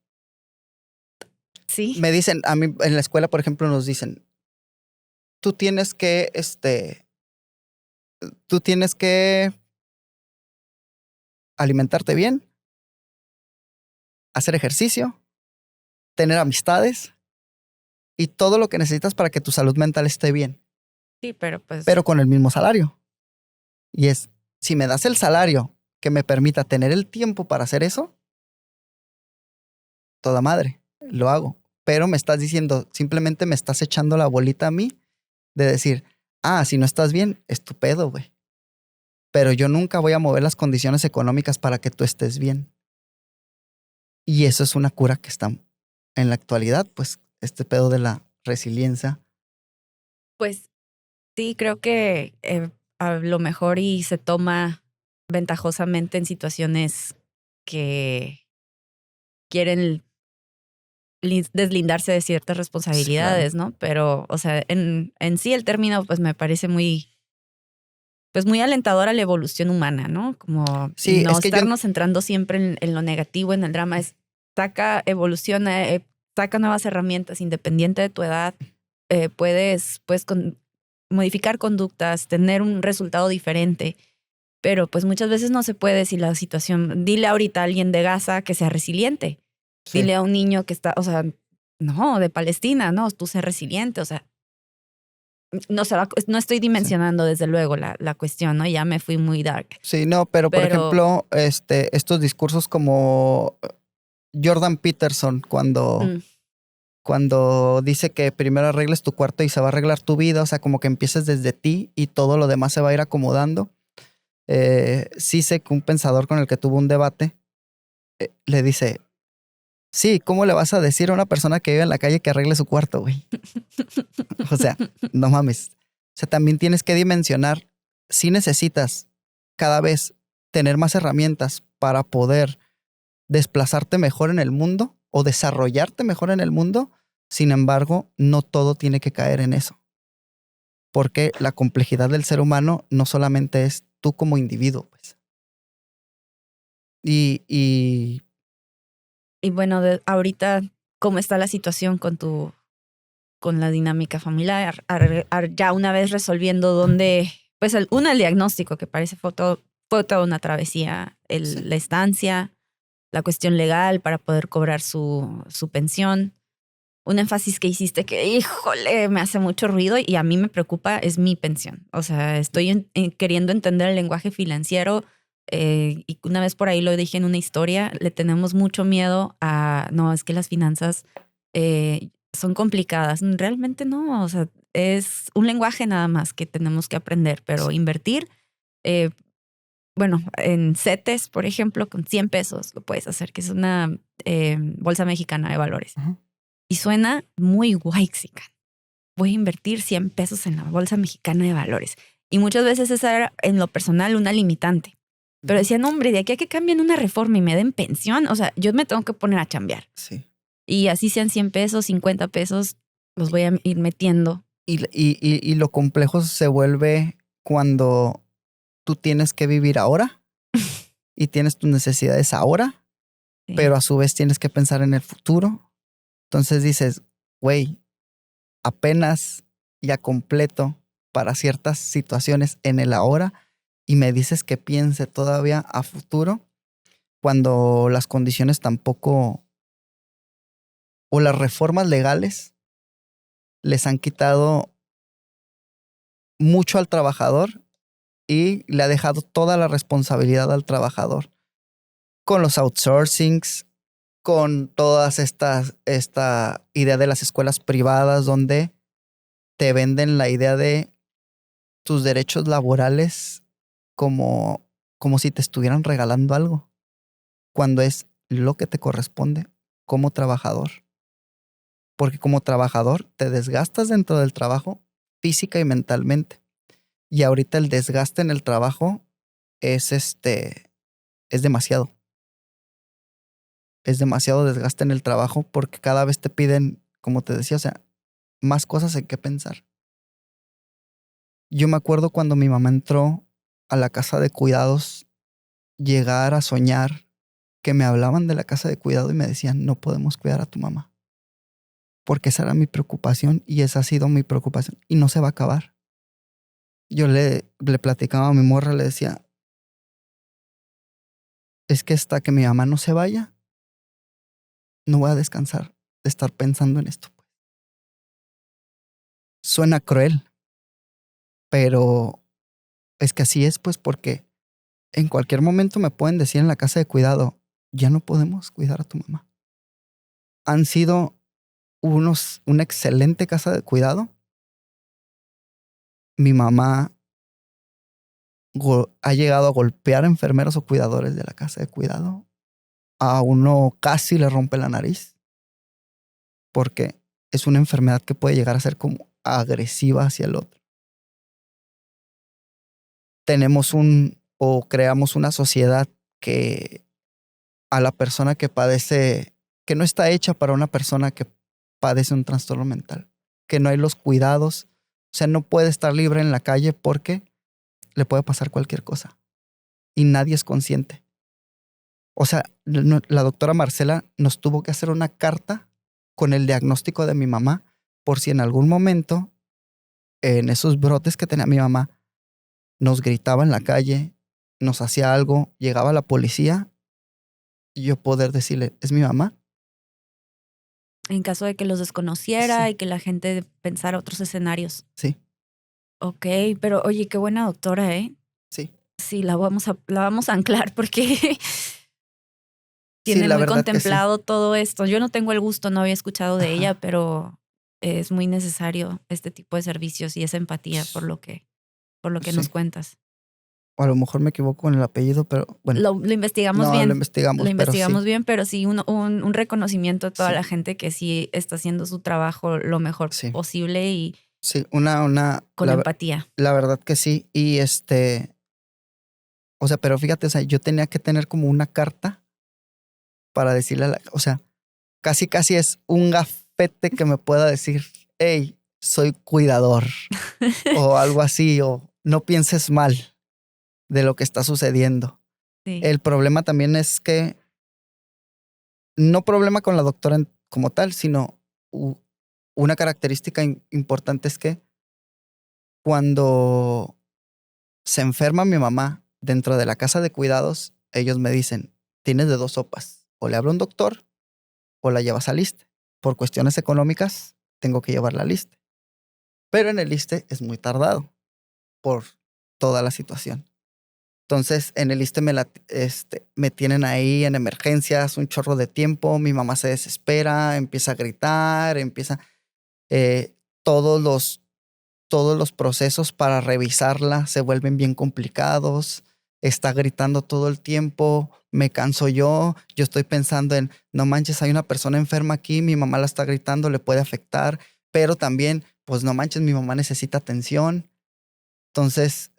Sí, Me dicen, a mí en la escuela, por ejemplo, nos dicen, tú tienes que, tú tienes que alimentarte bien, hacer ejercicio, tener amistades y todo lo que necesitas para que tu salud mental esté bien, sí, pero pues pero con el mismo salario. Y es, si me das el salario que me permita tener el tiempo para hacer eso, toda madre, lo hago. Pero me estás diciendo, simplemente me estás echando la bolita a mí de decir, si no estás bien, es tu pedo, güey. Pero yo nunca voy a mover las condiciones económicas para que tú estés bien. Y eso es una cura que está en la actualidad, pues este pedo de la resiliencia. pues sí, creo que a lo mejor y se toma ventajosamente en situaciones que quieren deslindarse de ciertas Sí, claro. responsabilidades, ¿no? Pero, o sea, en sí el término pues me parece muy alentador a la evolución humana, ¿no? Como y Sí, no es que yo, estarnos centrando siempre en lo negativo, en el drama, es saca, evoluciona, saca nuevas herramientas independiente de tu edad, puedes modificar conductas, tener un resultado diferente, pero pues muchas veces no se puede si la situación, dile ahorita a alguien de Gaza que sea resiliente, sí, dile a un niño que está, o sea, no, de Palestina, no, tú sé resiliente, o sea, no estoy sí. dimensionando desde luego la cuestión, ¿no? Ya me fui muy dark, Sí, no, pero por pero ejemplo, estos discursos como Jordan Peterson, mm, cuando dice que primero arregles tu cuarto y se va a arreglar tu vida, o sea, como que empieces desde ti y todo lo demás se va a ir acomodando. Sí sé que un pensador con el que tuvo un debate le dice, sí, ¿cómo le vas a decir a una persona que vive en la calle que arregle su cuarto, güey? O sea, no mames. O sea, también tienes que dimensionar si necesitas cada vez tener más herramientas para poder desplazarte mejor en el mundo o desarrollarte mejor en el mundo. Sin embargo, no todo tiene que caer en eso, porque la complejidad del ser humano no solamente es tú como individuo, pues. Y y bueno, ahorita, ¿cómo está la situación con la dinámica familiar? Ya una vez resolviendo dónde, pues el diagnóstico que parece fue toda una travesía, sí, la estancia, la cuestión legal para poder cobrar su pensión. Un énfasis que hiciste que, híjole, me hace mucho ruido y a mí me preocupa es mi pensión. O sea, estoy queriendo entender el lenguaje financiero y una vez por ahí lo dije en una historia, le tenemos mucho miedo a, no, es que las finanzas son complicadas. Realmente no, o sea, es un lenguaje nada más que tenemos que aprender, pero invertir, eh, bueno, en CETES, por ejemplo, con 100 pesos lo puedes hacer, que es una bolsa mexicana de valores. ajá, Y suena muy whitexican. Voy a invertir 100 pesos en la bolsa mexicana de valores. Y muchas veces esa era en lo personal una limitante. Pero ujú, decían, hombre, de aquí a que cambien una reforma y me den pensión, o sea, yo me tengo que poner a chambear. sí. Y así sean 100 pesos, 50 pesos, los voy a ir metiendo. Y lo complejo se vuelve cuando tú tienes que vivir ahora y tienes tus necesidades ahora, Sí. pero a su vez tienes que pensar en el futuro. Entonces dices, güey, apenas ya completo para ciertas situaciones en el ahora y me dices que piense todavía a futuro cuando las condiciones tampoco o las reformas legales les han quitado mucho al trabajador y le ha dejado toda la responsabilidad al trabajador con los outsourcings, con todas esta idea de las escuelas privadas donde te venden la idea de tus derechos laborales como, como si te estuvieran regalando algo, cuando es lo que te corresponde como trabajador. Porque como trabajador te desgastas dentro del trabajo física y mentalmente. Y ahorita el desgaste en el trabajo es es demasiado. es demasiado desgaste en el trabajo porque cada vez te piden, como te decía, o sea, más cosas en qué pensar. Yo me acuerdo cuando mi mamá entró a la casa de cuidados, llegar a soñar que me hablaban de la casa de cuidado y me decían, no podemos cuidar a tu mamá. Porque esa era mi preocupación y esa ha sido mi preocupación y no se va a acabar. Yo le platicaba a mi morra, le decía, es que hasta que mi mamá no se vaya, no voy a descansar de estar pensando en esto. Suena cruel, pero es que así es, pues, porque en cualquier momento me pueden decir en la casa de cuidado, ya no podemos cuidar a tu mamá. Han sido una excelente casa de cuidado. Mi mamá ha llegado a golpear a enfermeros o cuidadores de la casa de cuidado. A uno casi le rompe la nariz porque es una enfermedad que puede llegar a ser como agresiva hacia el otro. Creamos una sociedad que a la persona que padece, que no está hecha para una persona que padece un trastorno mental, que no hay los cuidados, o sea, no puede estar libre en la calle porque le puede pasar cualquier cosa y nadie es consciente. O sea, la doctora Marcela nos tuvo que hacer una carta con el diagnóstico de mi mamá por si en algún momento, en esos brotes que tenía mi mamá, nos gritaba en la calle, nos hacía algo, llegaba la policía y yo poder decirle, ¿es mi mamá? En caso de que los desconociera Sí. y que la gente pensara otros escenarios. Sí, Ok, pero oye, qué buena doctora, ¿eh? sí. Sí, la vamos a anclar porque Sí, tiene la muy verdad que sí. contemplado todo esto. Yo no tengo el gusto, no había escuchado de ella, Ajá. pero es muy necesario este tipo de servicios y esa empatía por lo que nos Sí. cuentas. O a lo mejor me equivoco con el apellido, pero bueno. Lo investigamos No, lo bien. Lo investigamos, pero investigamos sí. bien, pero sí un reconocimiento a toda Sí, la gente que sí está haciendo su trabajo lo mejor sí. posible y Sí, con empatía. la verdad que sí. Y o sea, pero fíjate, o sea, yo tenía que tener como una carta para decirle o sea, casi casi es un gafete que me pueda decir, hey, soy cuidador o algo así, o no pienses mal de lo que está sucediendo. Sí. El problema también es que, no problema con la doctora como tal, sino una característica importante es que cuando se enferma mi mamá dentro de la casa de cuidados, ellos me dicen, tienes de dos sopas, o le hablo a un doctor o la llevas al ISSSTE. Por cuestiones económicas, tengo que llevarla al ISSSTE. Pero en el ISSSTE es muy tardado por toda la situación. Entonces, en el ISSSTE me tienen ahí en emergencias un chorro de tiempo, mi mamá se desespera, empieza a gritar, eh, todos los todos los procesos para revisarla se vuelven bien complicados. Está gritando todo el tiempo, me canso yo estoy pensando en, no manches, hay una persona enferma aquí, mi mamá la está gritando, le puede afectar, pero también, pues no manches, mi mamá necesita atención. Entonces,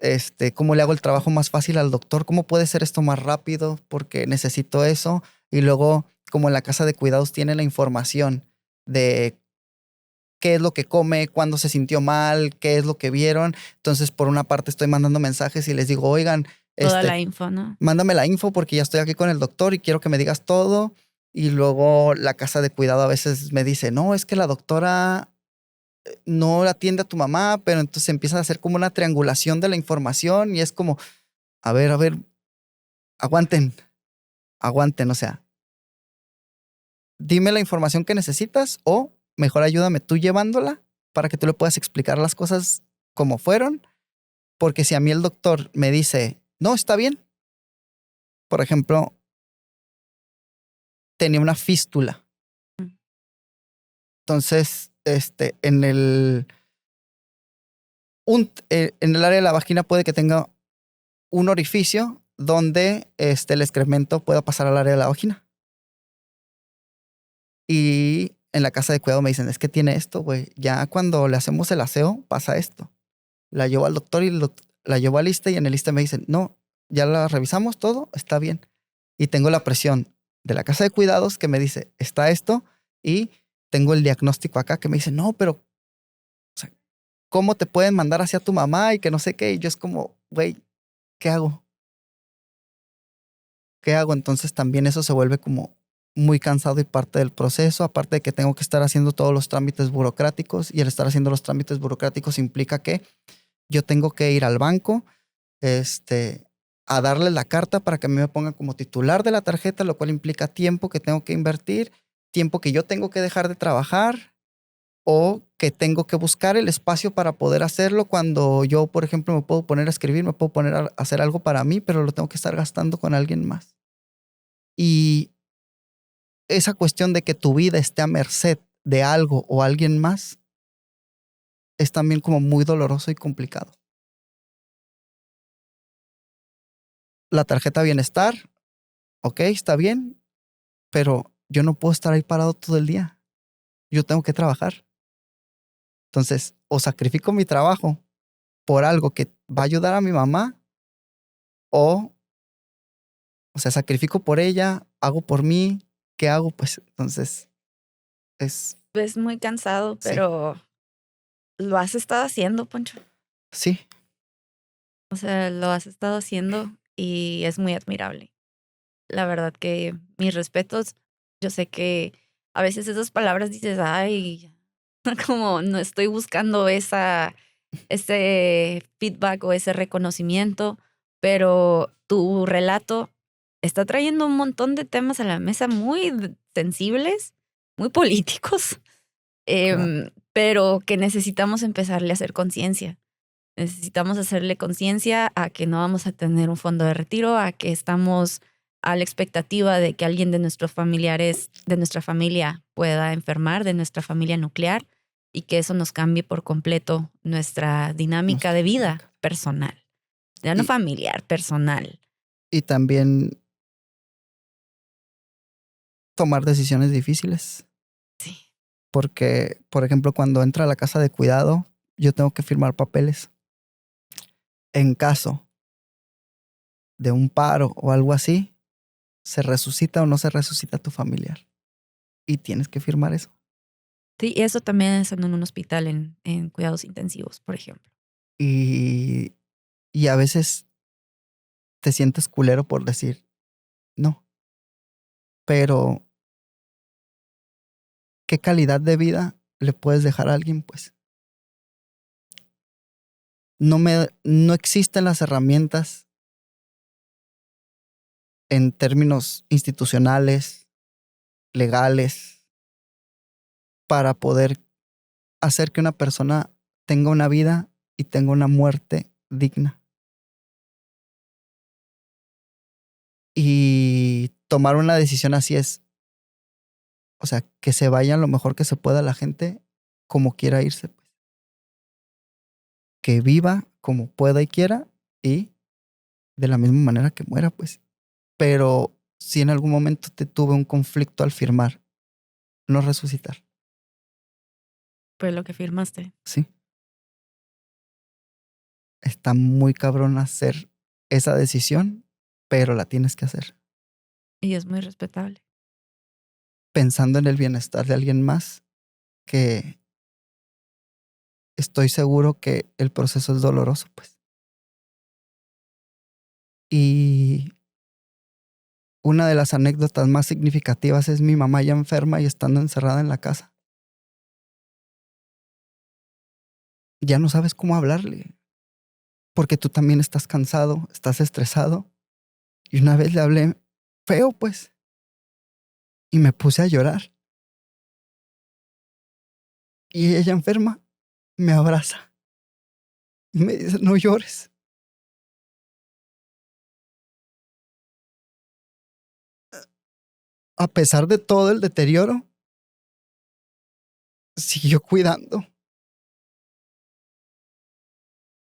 ¿cómo le hago el trabajo más fácil al doctor? ¿Cómo puede ser esto más rápido? Porque necesito eso. Y luego, como en la casa de cuidados tiene la información de qué es lo que come, cuándo se sintió mal, qué es lo que vieron. Entonces, por una parte estoy mandando mensajes y les digo, oigan, Toda la info, ¿no? mándame la info porque ya estoy aquí con el doctor y quiero que me digas todo. Y luego la casa de cuidado a veces me dice, no, es que la doctora no atiende a tu mamá, pero entonces empieza a hacer como una triangulación de la información y es como, a ver, aguanten, aguanten, o sea, dime la información que necesitas o mejor ayúdame tú llevándola para que tú le puedas explicar las cosas como fueron, porque si a mí el doctor me dice, no, está bien, por ejemplo, tenía una fístula, Mm. entonces, en el área de la vagina puede que tenga un orificio donde el excremento pueda pasar al área de la vagina. Y en la casa de cuidado me dicen, es que tiene esto, güey. Ya cuando le hacemos el aseo, pasa esto. La llevo al doctor y la llevo al ISSSTE y en el ISSSTE me dicen, no, ya la revisamos todo, está bien. Y tengo la presión de la casa de cuidados que me dice, está esto, y tengo el diagnóstico acá que me dice, no, pero, o sea, ¿cómo te pueden mandar hacia tu mamá? Y que no sé qué. Y yo es como, güey, ¿qué hago? ¿Qué hago? Entonces también eso se vuelve como muy cansado y parte del proceso, aparte de que tengo que estar haciendo todos los trámites burocráticos, y el estar haciendo los trámites burocráticos implica que yo tengo que ir al banco, a darle la carta para que a mí me pongan como titular de la tarjeta, lo cual implica tiempo que tengo que invertir, tiempo que yo tengo que dejar de trabajar o que tengo que buscar el espacio para poder hacerlo cuando yo, por ejemplo, me puedo poner a escribir, me puedo poner a hacer algo para mí, pero lo tengo que estar gastando con alguien más. Y esa cuestión de que tu vida esté a merced de algo o alguien más es también como muy doloroso y complicado. La tarjeta bienestar, ok, está bien, pero yo no puedo estar ahí parado todo el día. Yo tengo que trabajar. Entonces, o sacrifico mi trabajo por algo que va a ayudar a mi mamá, o sea, sacrifico por ella, hago por mí, ¿qué hago? Pues entonces es, Es muy cansado, sí, pero lo has estado haciendo, Poncho. sí, O sea, lo has estado haciendo y es muy admirable. La verdad que mis respetos. Yo sé que a veces esas palabras dices, ay, como no estoy buscando ese feedback o ese reconocimiento, pero tu relato está trayendo un montón de temas a la mesa muy sensibles, muy políticos, claro. pero que necesitamos empezarle a hacer conciencia. Necesitamos hacerle conciencia a que no vamos a tener un fondo de retiro, a que estamos a la expectativa de que alguien de nuestros familiares, de nuestra familia, pueda enfermar, de nuestra familia nuclear, y que eso nos cambie por completo nuestra dinámica Nuestra de vida dinámica. personal. Ya no Y, familiar, personal. y también tomar decisiones difíciles. Sí. Porque, por ejemplo, cuando entra a la casa de cuidado, yo tengo que firmar papeles. En caso de un paro o algo así, se resucita o no se resucita tu familiar. Y tienes que firmar eso. Sí, y eso también es en un hospital en cuidados intensivos, por ejemplo. Y, y a veces te sientes culero por decir no. Pero, ¿qué calidad de vida le puedes dejar a alguien? Pues no existen las herramientas en términos institucionales, legales, para poder hacer que una persona tenga una vida y tenga una muerte digna. Y tomar una decisión así es, o sea, que se vaya lo mejor que se pueda la gente como quiera irse, pues. Que viva como pueda y quiera y de la misma manera que muera, pues. Pero si en algún momento te tuve un conflicto al firmar, no resucitar, Fue lo que firmaste. ¿sí? Está muy cabrón hacer esa decisión, pero la tienes que hacer. Y es muy respetable. Pensando en el bienestar de alguien más, que estoy seguro que el proceso es doloroso, pues. Y una de las anécdotas más significativas es mi mamá ya enferma y estando encerrada en la casa. Ya no sabes cómo hablarle, porque tú también estás cansado, estás estresado. Y una vez le hablé feo, pues, y me puse a llorar. Y ella enferma me abraza y me dice, no llores. A pesar de todo el deterioro, siguió cuidando.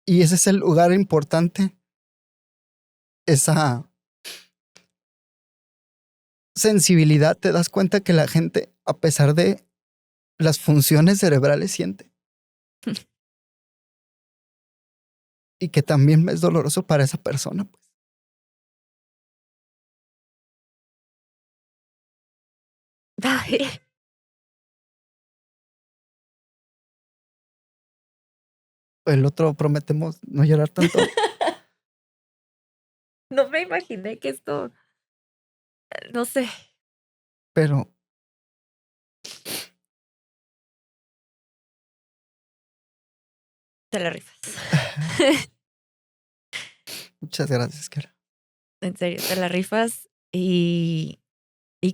Y ese es el lugar importante, esa sensibilidad. Te das cuenta que la gente, a pesar de las funciones cerebrales, siente. Y que también es doloroso para esa persona, pues. Ay, El otro prometemos no llorar tanto, no me imaginé que esto, no sé, pero te la rifas. muchas gracias, Kara. En serio, te la rifas y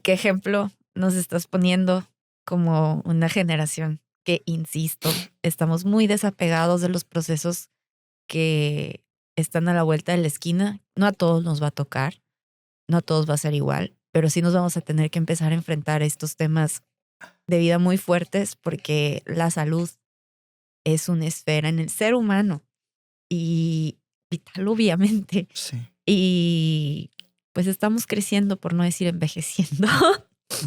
qué ejemplo nos estás poniendo como una generación que, insisto, estamos muy desapegados de los procesos que están a la vuelta de la esquina. No a todos nos va a tocar, no a todos va a ser igual, pero sí nos vamos a tener que empezar a enfrentar estos temas de vida muy fuertes porque la salud es una esfera en el ser humano y vital, obviamente. Sí, Y pues estamos creciendo, por no decir envejeciendo,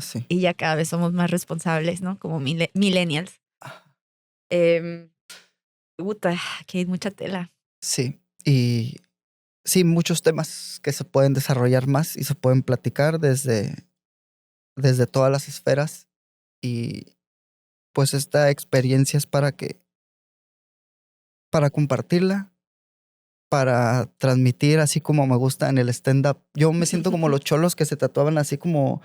sí. y ya cada vez somos más responsables, ¿no? Como millennials. Puta, que hay mucha tela. Sí, y sí, muchos temas que se pueden desarrollar más y se pueden platicar desde todas las esferas. Y pues esta experiencia es para compartirla, para transmitir, así como me gusta en el stand-up. Yo me siento como los cholos que se tatuaban así como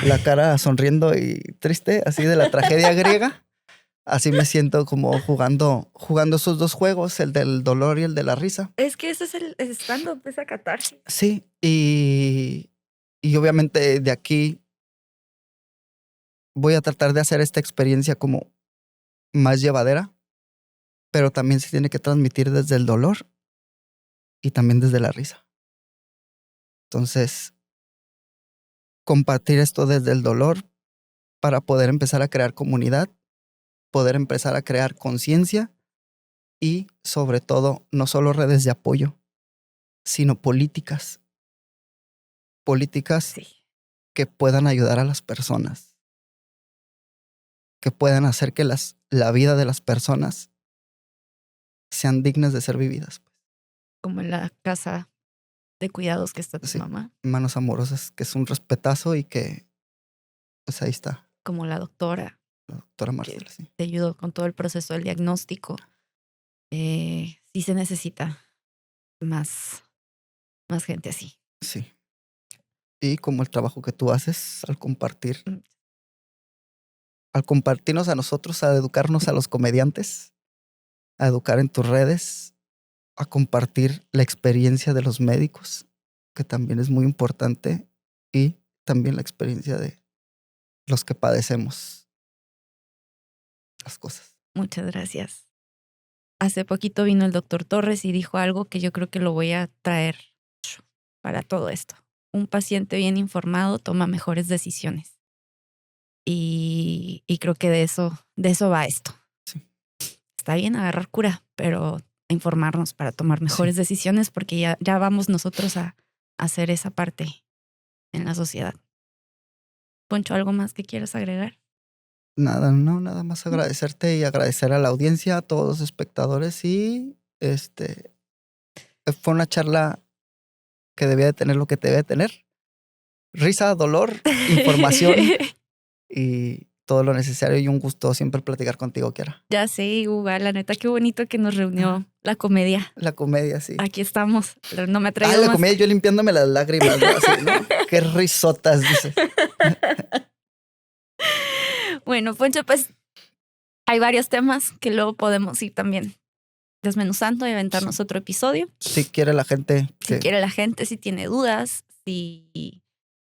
la cara sonriendo y triste, así de la tragedia griega. Así me siento como jugando esos dos juegos, el del dolor y el de la risa. Es que ese es el stand-up, esa catarsis. Sí, y obviamente de aquí voy a tratar de hacer esta experiencia como más llevadera, pero también se tiene que transmitir desde el dolor y también desde la risa. Entonces, compartir esto desde el dolor para poder empezar a crear comunidad, poder empezar a crear conciencia y sobre todo no solo redes de apoyo, sino políticas Sí, que puedan ayudar a las personas, que puedan hacer que la vida de las personas sean dignas de ser vividas. como en la casa de cuidados que está tu Sí, mamá, manos amorosas, que es un respetazo y que, pues ahí está, como la doctora la doctora que Marcela, sí. te ayudó con todo el proceso del diagnóstico. Sí se necesita más, más gente así. Sí. Y como el trabajo que tú haces Mm. al compartirnos a nosotros, a educarnos a los comediantes, a educar en tus redes, a compartir la experiencia de los médicos, que también es muy importante, y también la experiencia de los que padecemos las cosas. Muchas gracias. Hace poquito vino el doctor Torres y dijo algo que yo creo que lo voy a traer para todo esto. Un paciente bien informado toma mejores decisiones. Y creo que de eso va esto. Sí. Está bien agarrar cura, pero informarnos para tomar mejores Sí. decisiones porque ya vamos nosotros a hacer esa parte en la sociedad. Poncho, ¿algo más que quieras agregar? Nada, no, nada más agradecerte y agradecer a la audiencia, a todos los espectadores y fue una charla que debía de tener lo que debía de tener. Risa, dolor, información y todo lo necesario y un gusto siempre platicar contigo, Kiara. Ya sé, Uva, la neta, qué bonito que nos reunió la comedia. La comedia, sí. Aquí estamos. No me ha Ah, traído la más. comedia, yo limpiándome las lágrimas, ¿no? Así, ¿no? Qué risotas, dices. Bueno, Poncho, pues hay varios temas que luego podemos ir también desmenuzando y aventarnos otro episodio. Si quiere la gente Si quiere la gente, si tiene dudas, si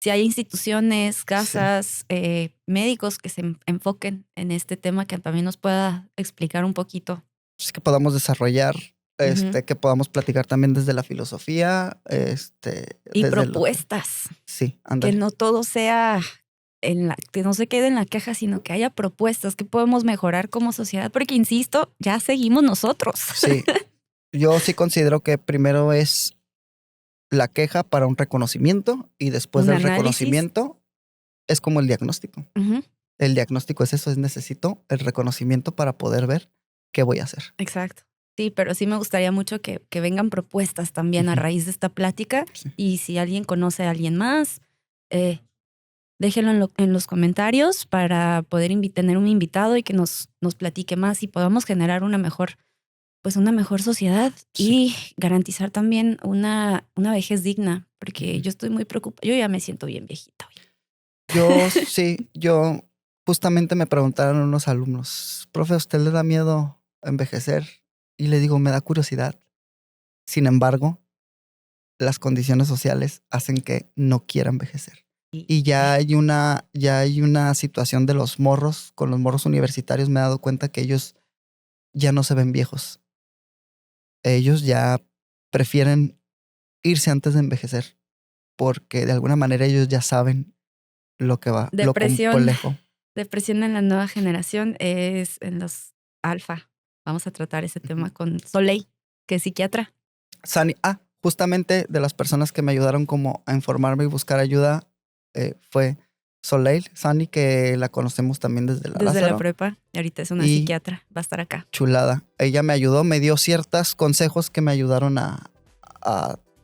hay instituciones, casas, médicos que se enfoquen en este tema, que también nos pueda explicar un poquito. pues, que podamos desarrollar, que podamos platicar también desde la filosofía, Y desde propuestas. sí, Que ándale. no todo sea que no se quede en la queja, sino que haya propuestas que podemos mejorar como sociedad, porque insisto, ya seguimos nosotros. Sí, yo sí considero que primero es la queja para un reconocimiento y después Un del análisis. reconocimiento es como el diagnóstico. Ujú, El diagnóstico es eso, es necesito el reconocimiento para poder ver qué voy a hacer. exacto. Sí, pero sí me gustaría mucho que vengan propuestas también a Ujú. raíz de esta plática. Sí. Y si alguien conoce a alguien más, déjenlo en los comentarios para poder tener un invitado y que nos platique más y podamos generar una mejor sociedad y garantizar también una vejez digna, porque yo estoy muy preocupada. Yo ya me siento bien viejita. Yo justamente me preguntaron unos alumnos, profe, ¿a usted le da miedo envejecer? Y le digo, me da curiosidad. Sin embargo, las condiciones sociales hacen que no quiera envejecer. Y ya hay una situación de los morros, con los morros universitarios me he dado cuenta que ellos ya no se ven viejos. Ellos ya prefieren irse antes de envejecer porque de alguna manera ellos ya saben lo que va, lo complejo. Depresión en la nueva generación es en los alfa. Vamos a tratar ese tema con Soleil, que es psiquiatra. Justamente de las personas que me ayudaron como a informarme y buscar ayuda fue Soleil, Sani, que la conocemos también desde la prepa. Y ahorita es una psiquiatra, va a estar acá. Chulada. Ella me ayudó, me dio ciertos consejos que me ayudaron a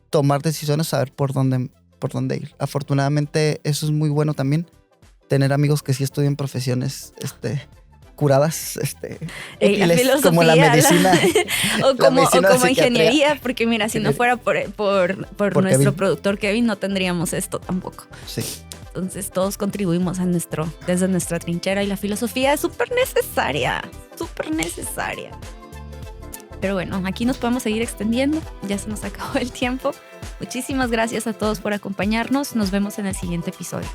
tomar decisiones, saber por dónde ir. Afortunadamente eso es muy bueno también, tener amigos que sí estudian profesiones curadas, útiles, la como la medicina. o como ingeniería, porque mira, si no fuera por nuestro Kevin. Productor Kevin, no tendríamos esto tampoco. Sí. Entonces todos contribuimos desde nuestra trinchera y la filosofía es súper necesaria. Pero bueno, aquí nos podemos seguir extendiendo. Ya se nos acabó el tiempo. Muchísimas gracias a todos por acompañarnos. Nos vemos en el siguiente episodio.